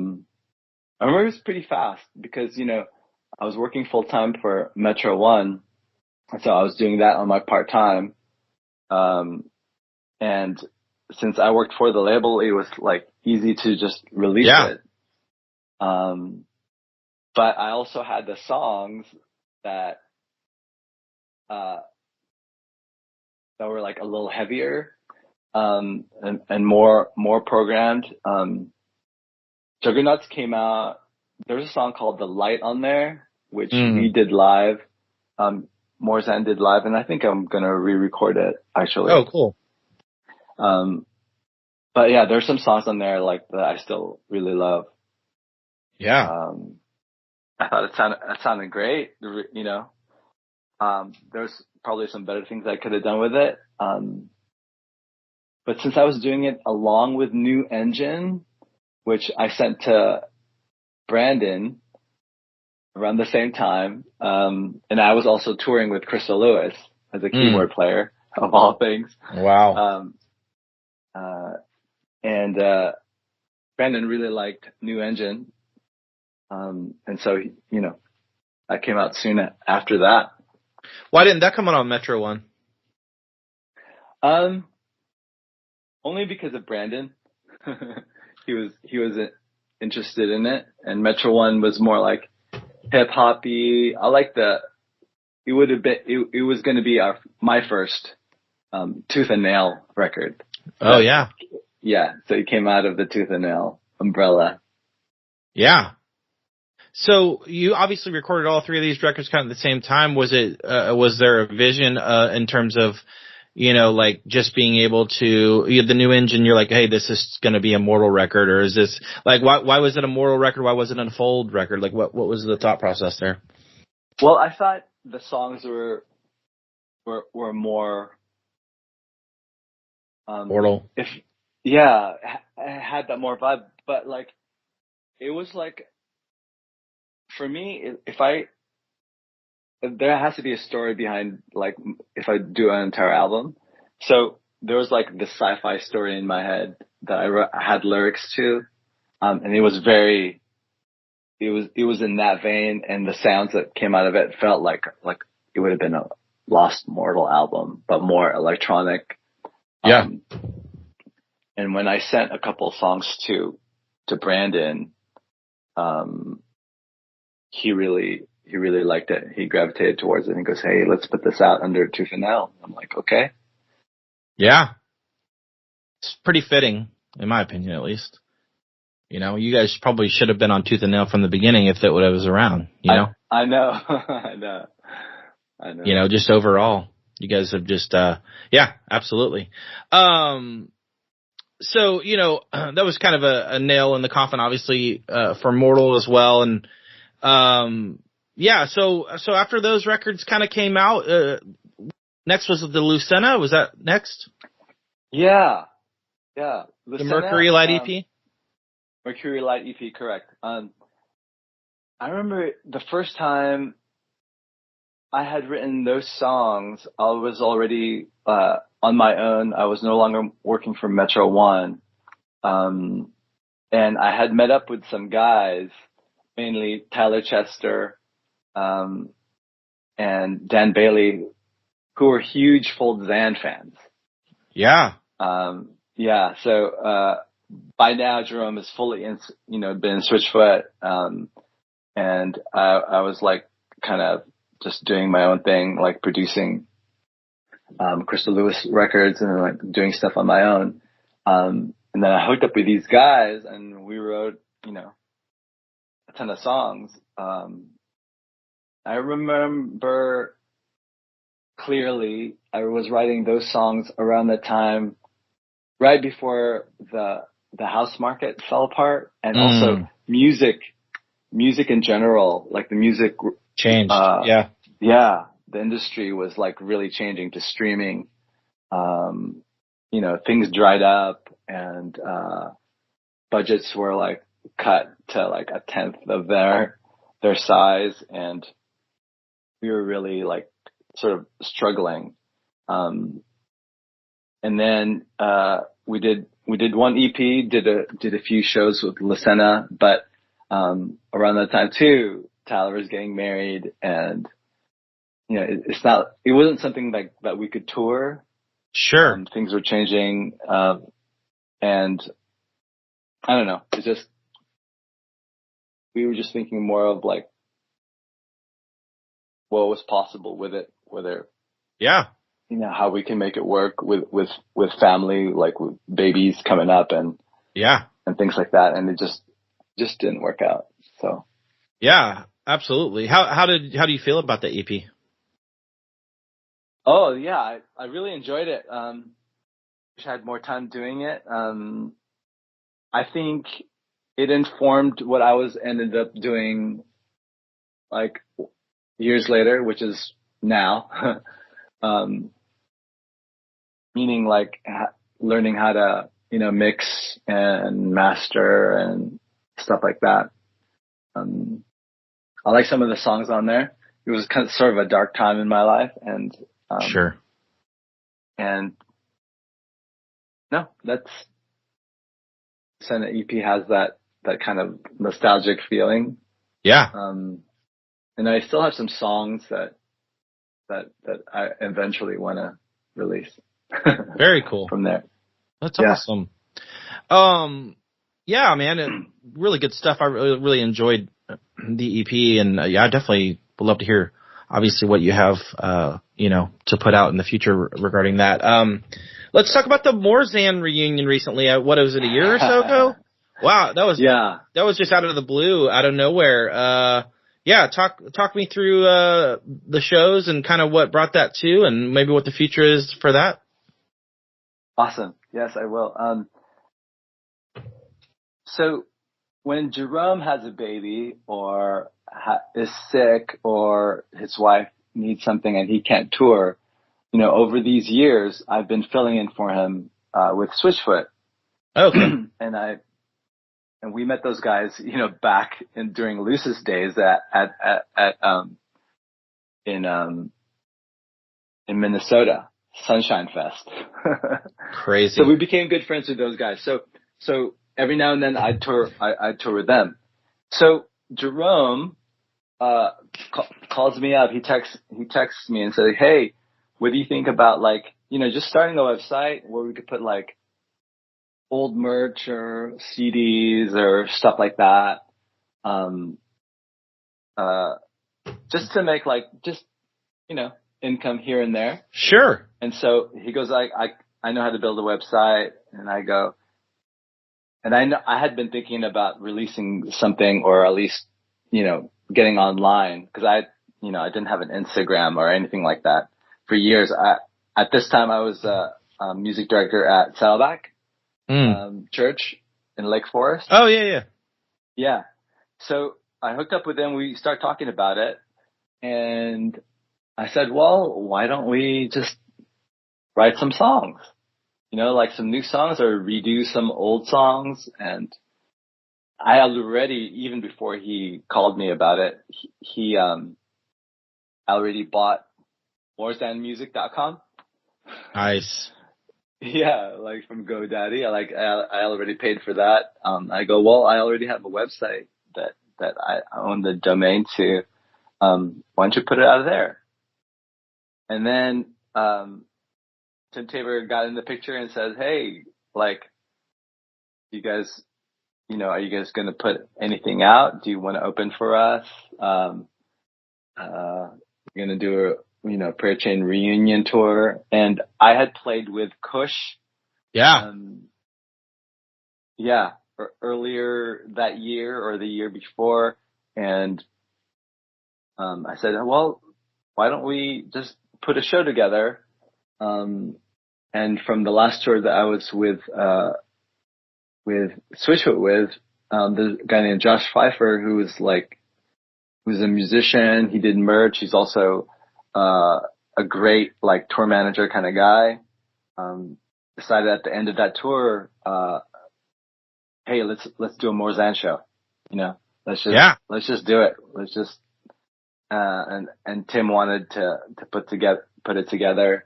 remember it was pretty fast because, I was working full time for Metro One. So I was doing that on my part time. And since I worked for the label, it was easy to just release it. But I also had the songs that were a little heavier, and more programmed. Juggernauts came out. There's a song called The Light on there, which we did live. Morzan did live, and I think I'm gonna re-record it actually. Oh, cool. But yeah, there's some songs on there that I still really love. Yeah. I thought it sounded great. There's probably some better things I could have done with it. But since I was doing it along with New Engine, which I sent to Brandon around the same time, and I was also touring with Crystal Lewis as a keyboard player, of all things. Wow. And Brandon really liked New Engine, and so that came out soon after that. Why didn't that come out on Metro One? Only because of Brandon. He was interested in it, and Metro One was more hip hoppy. I like it would have been. It was going to be my first Tooth and Nail record. Oh yeah. Yeah. So it came out of the Tooth and Nail umbrella. Yeah. So you obviously recorded all three of these records kind of at the same time. Was there a vision in terms of like just being able to, the new Engine, you're like, hey, this is going to be a Mortal record, or is this, like, why was it a Mortal record? Why wasn't it a Fold record? Like, what was the thought process there? Well, I thought the songs were more, Mortal. I had that more vibe, but like, it was like, for me, there has to be a story behind, like, if I do an entire album. So there was like this sci-fi story in my head that I had lyrics to, and it was in that vein, and the sounds that came out of it felt like it would have been a Lost Mortal album, but more electronic. Yeah. And when I sent a couple songs to Brandon, he really liked it. He gravitated towards it and he goes, hey, let's put this out under Tooth and Nail. I'm like, okay. Yeah. It's pretty fitting, in my opinion, at least. You guys probably should have been on Tooth and Nail from the beginning if it was around, I know. I know. Just overall, you guys have just, yeah, absolutely. So, that was kind of a nail in the coffin, obviously, for Mortal as well. And, yeah, so after those records kind of came out, next was the Lucena. Was that next? Yeah. Lucena, the Mercury Light EP? Mercury Light EP, correct. I remember the first time I had written those songs, I was already on my own. I was no longer working for Metro One. And I had met up with some guys, mainly Tyler Chester and Dan Bailey, who were huge Fold Zand fans. Yeah. So by now Jerome is fully been in Switchfoot, and I was like kind of just doing my own thing, like producing Crystal Lewis records and like doing stuff on my own. And then I hooked up with these guys and we wrote, a ton of songs. I remember clearly I was writing those songs around the time right before the house market fell apart, and also music in general, like the music changed. Yeah, the industry was like really changing to streaming. Things dried up and budgets were like cut to like 1/10 of their size, and we were really like sort of struggling. And then we did one EP, did a few shows with Lucena, but around that time too, Tyler was getting married, and it wasn't something like that we could tour. Sure. Things were changing, and I don't know. It's just we were just thinking more of like what was possible with it, whether how we can make it work with family, like with babies coming up and things like that, and it just didn't work out. So yeah, absolutely. How do you feel about the EP? Oh yeah, I really enjoyed it. Wish I had more time doing it. I think it informed what I ended up doing like years later, which is now. Meaning like learning how to, mix and master and stuff like that. I like some of the songs on there. It was kind of sort of a dark time in my life, and sure. And no, Lucena EP has that kind of nostalgic feeling. Yeah. And I still have some songs that I eventually want to release. Very cool. From there. That's awesome. Yeah, man, really good stuff. I really enjoyed the EP, and I definitely would love to hear, obviously, what you have, to put out in the future regarding that. Let's talk about the Morzan reunion recently. What was it, a year or so ago? Wow, that was just out of the blue, out of nowhere. Talk me through the shows and kind of what brought that to, and maybe what the future is for that. Awesome. Yes, I will. So when Jerome has a baby or is sick or his wife needs something and he can't tour, over these years, I've been filling in for him, with Switchfoot. Okay. And we met those guys, back during Lullus days in Minnesota, Sunshine Fest. Crazy. So we became good friends with those guys. So every now and then I'd tour with them. So Jerome, calls me up. He texts me and says, "Hey, what do you think about just starting a website where we could put old merch or CDs or stuff like that, just to make income here and there." Sure. And so he goes, I know how to build a website. And I go, and I had been thinking about releasing something, or at least, getting online, because I didn't have an Instagram or anything like that for years. At this time I was a music director at Saddleback Church in Lake Forest. Oh, yeah. Yeah. So I hooked up with him. We started talking about it, and I said, well, why don't we just write some songs, some new songs, or redo some old songs. And I already, even before he called me about it, he already bought morethanmusic.com. Nice. Yeah, from GoDaddy. I already paid for that. I go, well, I already have a website that I own the domain to. Why don't you put it out of there? And then Tim Tabor got in the picture and says, "Hey, you guys, are you guys going to put anything out? Do you want to open for us? We're going to do a Prayer Chain reunion tour." And I had played with Cush. Yeah. Earlier that year or the year before. And I said, well, why don't we just put a show together? And from the last tour that I was with Switchfoot with, there's a guy named Josh Pfeiffer who's a musician. He did merch. He's also a great tour manager kind of guy. Decided at the end of that tour, hey, let's do a More Zan show. Let's just do it. Let's just and Tim wanted to put it together.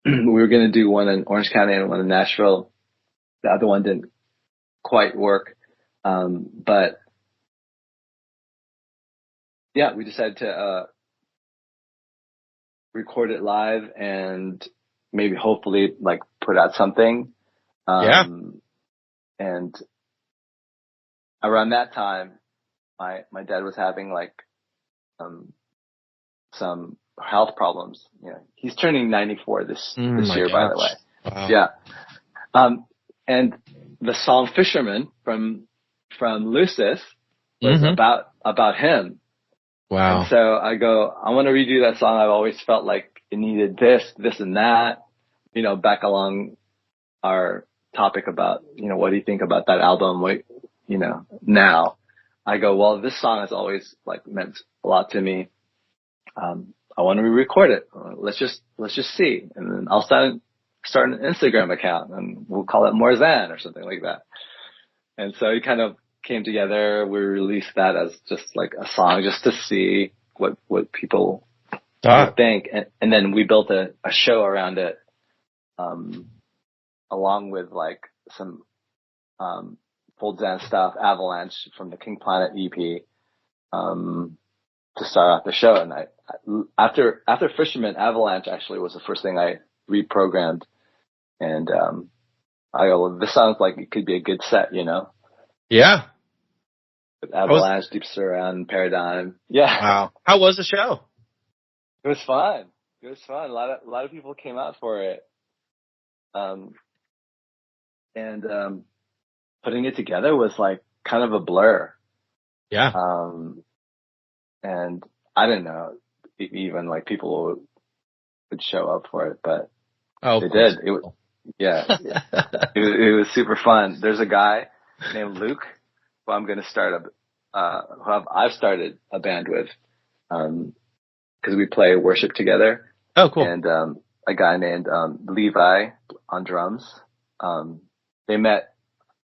We were going to do one in Orange County and one in Nashville. The other one didn't quite work. But yeah, we decided to, record it live and maybe hopefully put out something. And around that time, my dad was having some health problems. He's turning 94 this year, by the way. Wow. Yeah. And the song Fisherman from Lullus was about him. Wow. And so I go, I want to redo that song. I've always felt like it needed this and that, back along our topic about, what do you think about that album? Now I go, well, this song has always meant a lot to me. I want to re-record it. Let's just see. And then I'll start an Instagram account and we'll call it More Zan or something like that. And so it kind of came together. We released that as just a song just to see what people would think. And then we built a show around it, along with some, Fold Zan stuff, Avalanche from the King Planet EP, to start off the show. And after Fisherman, Avalanche actually was the first thing I reprogrammed. And, I go, well, this sounds like it could be a good set, Yeah. With Avalanche, Deep Surround, Paradigm. Yeah. Wow. How was the show? It was fun. A lot of people came out for it. And putting it together was kind of a blur. Yeah. And I didn't know even people would show up for it, but they did. Yeah. It was super fun. There's a guy named Luke who I'm going to I've started a band with, cause we play worship together. Oh, cool. And, a guy named, Levi on drums. They met,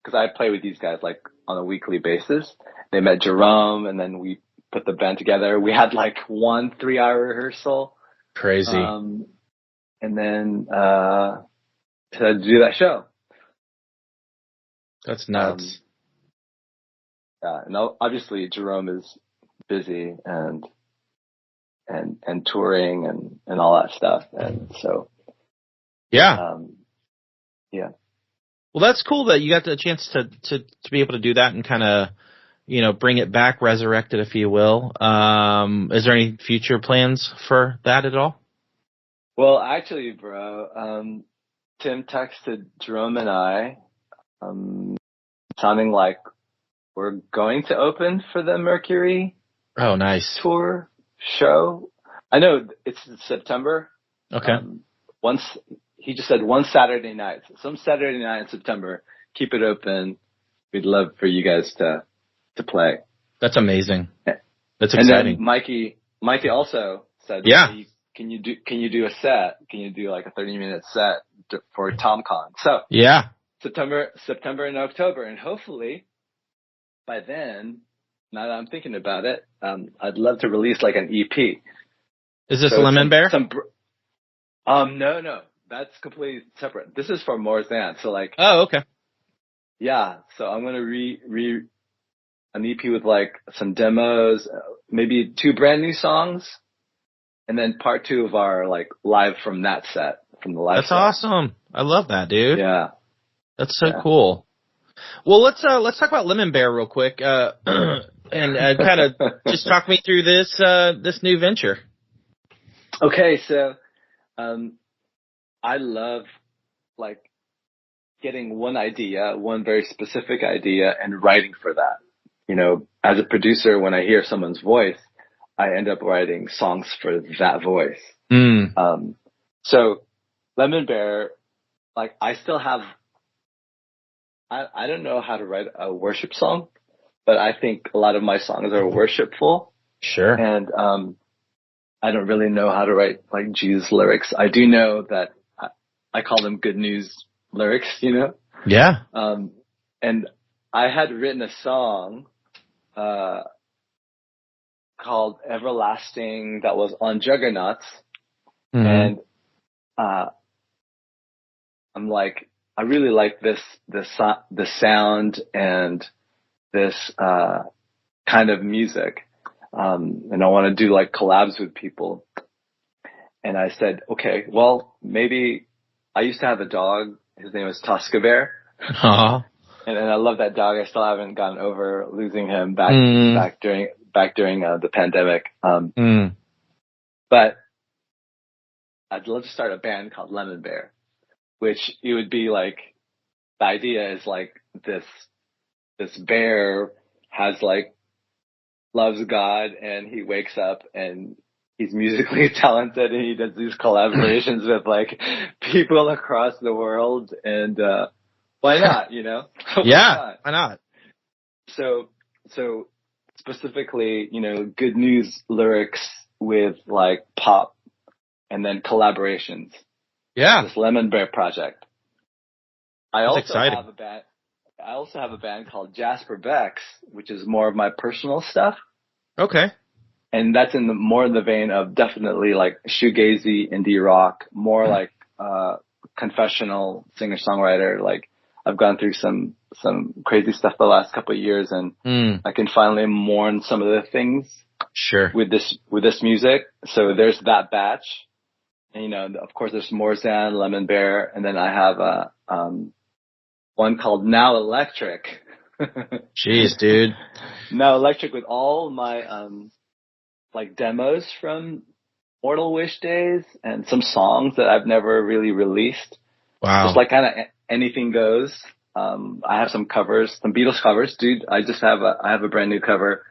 cause I play with these guys like on a weekly basis. They met Jerome, and then we put the band together. We had like 1 3-hour rehearsal. Crazy. And then, to do that show. That's nuts. And obviously Jerome is busy and touring and all that stuff. And so, yeah. Yeah. Well, that's cool that you got the chance to be able to do that and kind of, bring it back, resurrect it, if you will. Is there any future plans for that at all? Well, actually, bro, Tim texted Jerome and I, sounding like we're going to open for the Mercury. Oh, nice. Tour show. I know it's September. Okay. He just said one Saturday night. So some Saturday night in September. Keep it open. We'd love for you guys to play. That's amazing. That's exciting. exciting. And then Mikey also said, yeah. Hey, can you do a set? Can you do like a 30-minute set for TomCon? So yeah, September and October, and hopefully by then, now that I'm thinking about it, I'd love to release like an EP. Is this Lemon Bear? No, that's completely separate. This is for More Zan. So like, oh, okay. Yeah, so I'm gonna an EP with like some demos, maybe 2 brand new songs, and then part 2 of our like live from that set, from the live. That's set. awesome. I love that, dude. Yeah, that's so cool. Well, let's talk about Lemon Bear real quick, and kind of just talk me through this new venture. Okay, so I love like getting one very specific idea, and writing for that. As a producer, when I hear someone's voice, I end up writing songs for that voice. So Lemon Bear, like I still have, I don't know how to write a worship song, but I think a lot of my songs are worshipful. Sure. And, I don't really know how to write like Jesus lyrics. I do know that I call them good news lyrics, Yeah. And I had written a song, called Everlasting that was on Juggernauts. Mm-hmm. And, I'm like, I really like the sound and this, kind of music. And I want to do like collabs with people. And I said, okay, well, maybe I used to have a dog. His name was Tosca Bear. Uh-huh. And I love that dog. I still haven't gotten over losing him back during the pandemic. But I'd love to start a band called Lemon Bear, which it would be like, the idea is like this bear has like, loves God, and he wakes up and he's musically talented, and he does these collaborations with like people across the world, and why not, Yeah, why not? So specifically, good news lyrics with like pop, and then collaborations. Yeah. This Lemon Bear project. I also have a band called Jasper Bex, which is more of my personal stuff. Okay. And that's more in the vein of definitely like shoegazy, indie rock, more like confessional singer-songwriter. Like I've gone through some crazy stuff the last couple of years, and I can finally mourn some of the things. Sure. With this music. So there's that batch. And of course there's More Zan, Lemon Bear, and then I have one called Now Electric. Jeez, dude. Now Electric, with all my like demos from Mortal Wish days and some songs that I've never really released. Wow. Just like kind of anything goes. I have some covers, some Beatles covers, dude. I have a brand new cover.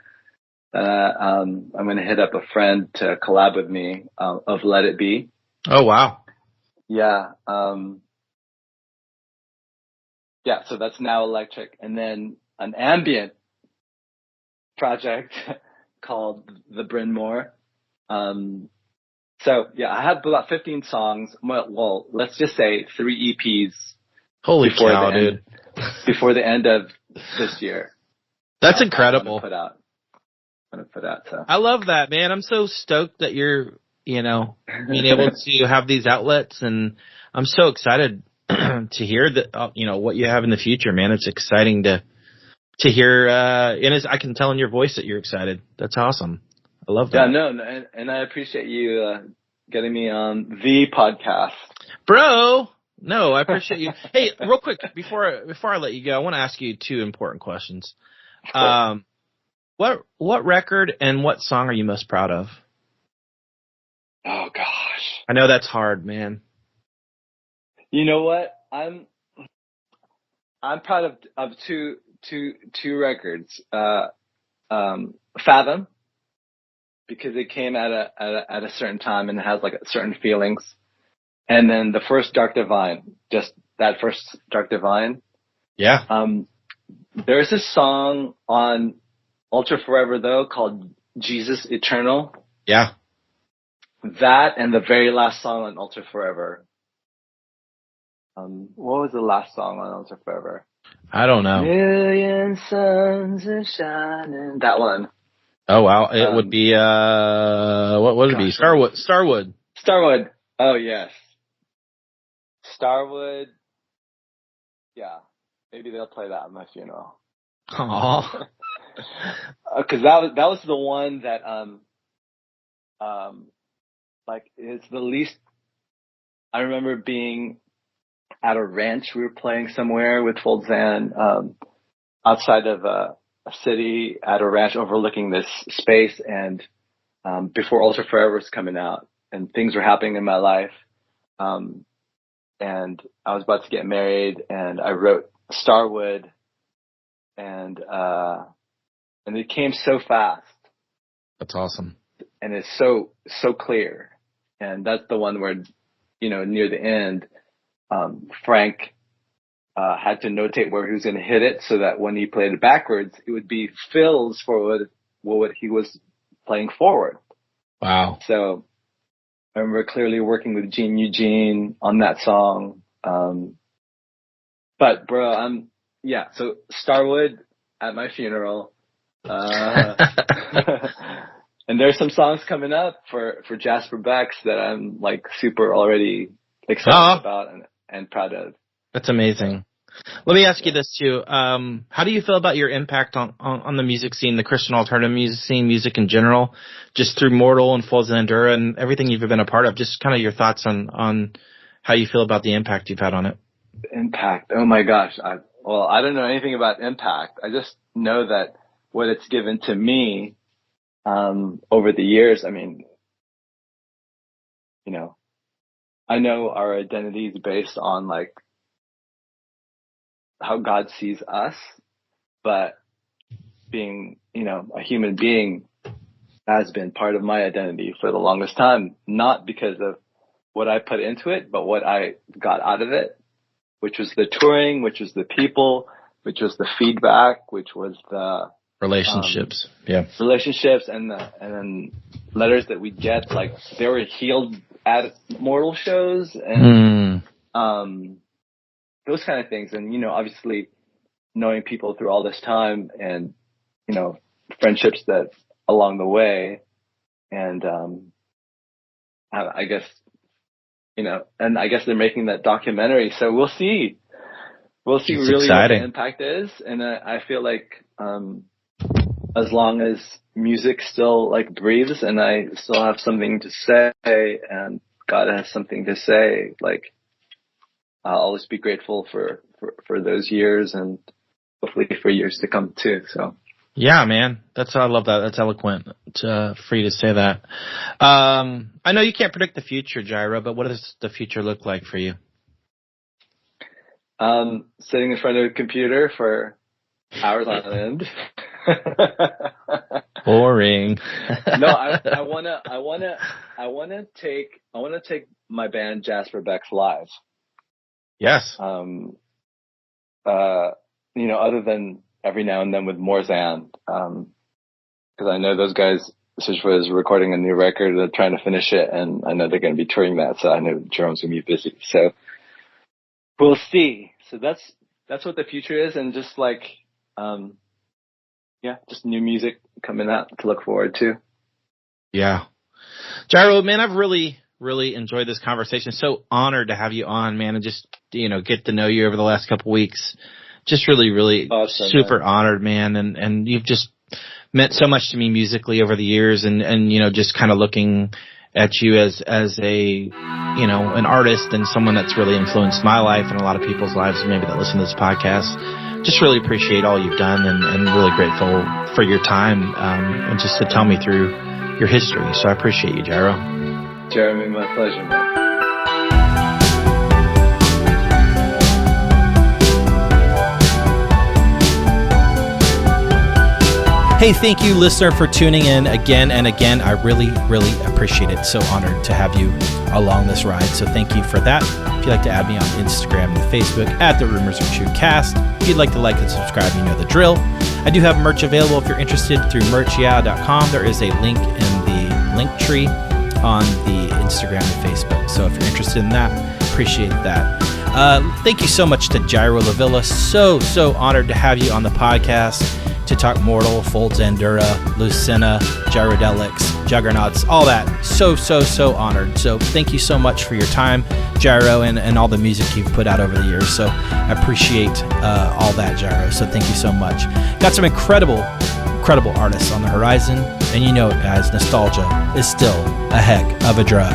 I'm going to hit up a friend to collab with me, of Let It Be. Oh, wow. Yeah. yeah, so that's now electric. And then an ambient project called The Bryn Mawr. So yeah, I have about 15 songs. Well, let's just say 3 EPs. Holy cow, dude. Before the end of this year. That's incredible. I'm gonna put out. So I love that, man. I'm so stoked that you're, being able to have these outlets, and I'm so excited to hear that, what you have in the future, man. It's exciting to hear, and I can tell in your voice that you're excited. That's awesome. I love that. Yeah, no, and I appreciate you getting me on the podcast, bro. No, I appreciate you. Hey, real quick before I let you go, I want to ask you 2 important questions. What record and what song are you most proud of? Oh gosh, I know that's hard, man. You know what? I'm proud of two records. Fathom, because it came at a certain time and it has like certain feelings. And then the first Dark Divine, just that first Dark Divine. Yeah. There's this song on Ultra Forever though called Jesus Eternal. Yeah. That and the very last song on Ultra Forever. What was the last song on Ultra Forever? I don't know. Million suns are shining. That one. Oh wow! It would be what would it be? Starwood. Starwood. Oh yes. Starwood. Yeah. Maybe they'll play that at my funeral. Aww. Because that was the one that like it's the least. I remember being at a ranch. We were playing somewhere with Fold Zandura, outside of a city at a ranch overlooking this space, and before Ultra Forever was coming out, and things were happening in my life, and I was about to get married, and I wrote Starwood, and it came so fast. That's awesome. And it's so clear, and that's the one where, near the end, Frank had to notate where he was going to hit it so that when he played it backwards, it would be fills for what he was playing forward. Wow. So I remember clearly working with Gene Eugene on that song. But bro, so Starwood at my funeral. And there's some songs coming up for Jasper Bex that I'm like super already excited about and proud of. That's amazing. Let me ask you this too. How do you feel about your impact on the music scene, the Christian alternative music scene, music in general, just through Mortal and Fold Zandura and everything you've been a part of? Just kind of your thoughts on how you feel about the impact you've had on it. Impact. Oh my gosh. I don't know anything about impact. I just know that what it's given to me, over the years. I mean, I know our identity is based on like how God sees us, but being, a human being has been part of my identity for the longest time, not because of what I put into it, but what I got out of it, which was the touring, which was the people, which was the feedback, which was the relationships. Relationships and then letters that we get, like they were healed at Mortal shows and those kind of things. And, obviously knowing people through all this time and, friendships that along the way. And, I guess, and I guess they're making that documentary. So we'll see. It's really exciting. What the impact is. And I feel like, as long as music still like breathes and I still have something to say and God has something to say, like I'll always be grateful for those years and hopefully for years to come too. So yeah, man, I love that. That's eloquent for you to say that. I know you can't predict the future, Jyro, but what does the future look like for you? Sitting in front of a computer for hours on end. Boring. No, I wanna take my band Jasper Bex live. Yes. other than every now and then with more Xhan, because I know those guys, Switchfoot is recording a new record. They're trying to finish it, and I know they're going to be touring that, so I know Jerome's going to be busy. So we'll see. So that's what the future is, and just like, just new music coming out to look forward to. Yeah. Jyro, man, I've really, really enjoyed this conversation. So honored to have you on, man, and just, get to know you over the last couple weeks. Just really, really awesome, super honored, man. And you've just meant so much to me musically over the years, and just kind of looking at you as a, an artist and someone that's really influenced my life and a lot of people's lives maybe that listen to this podcast. Just really appreciate all you've done, and really grateful for your time, and just to tell me through your history. So I appreciate you, Jyro. Jeremy, my pleasure, man. Hey, thank you, listener, for tuning in again and again. I really, really appreciate it. So honored to have you along this ride. So thank you for that. If you'd like to add me on Instagram and Facebook at The Rumors Are True Cast. If you'd like to like and subscribe, you know the drill. I do have merch available if you're interested through merchyeah.com. There is a link in the link tree on the Instagram and Facebook. So if you're interested in that, appreciate that. Thank you so much to Jyro Lavilla. So honored to have you on the podcast to talk Mortal, Fold Zandura, Lucena, Gyrodelics, Juggernauts, all that. So honored. So thank you so much for your time, Jyro, and all the music you've put out over the years. So I appreciate all that, Jyro. So thank you so much. Got some incredible artists on the horizon. And you know it, guys, nostalgia is still a heck of a drug.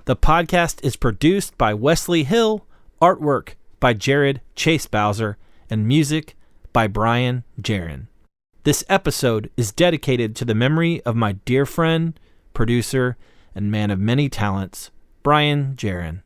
The podcast is produced by Wesley Hill, artwork by Jared Chase Bowser, and music by Brian Jaron. This episode is dedicated to the memory of my dear friend, producer, and man of many talents, Brian Jaron.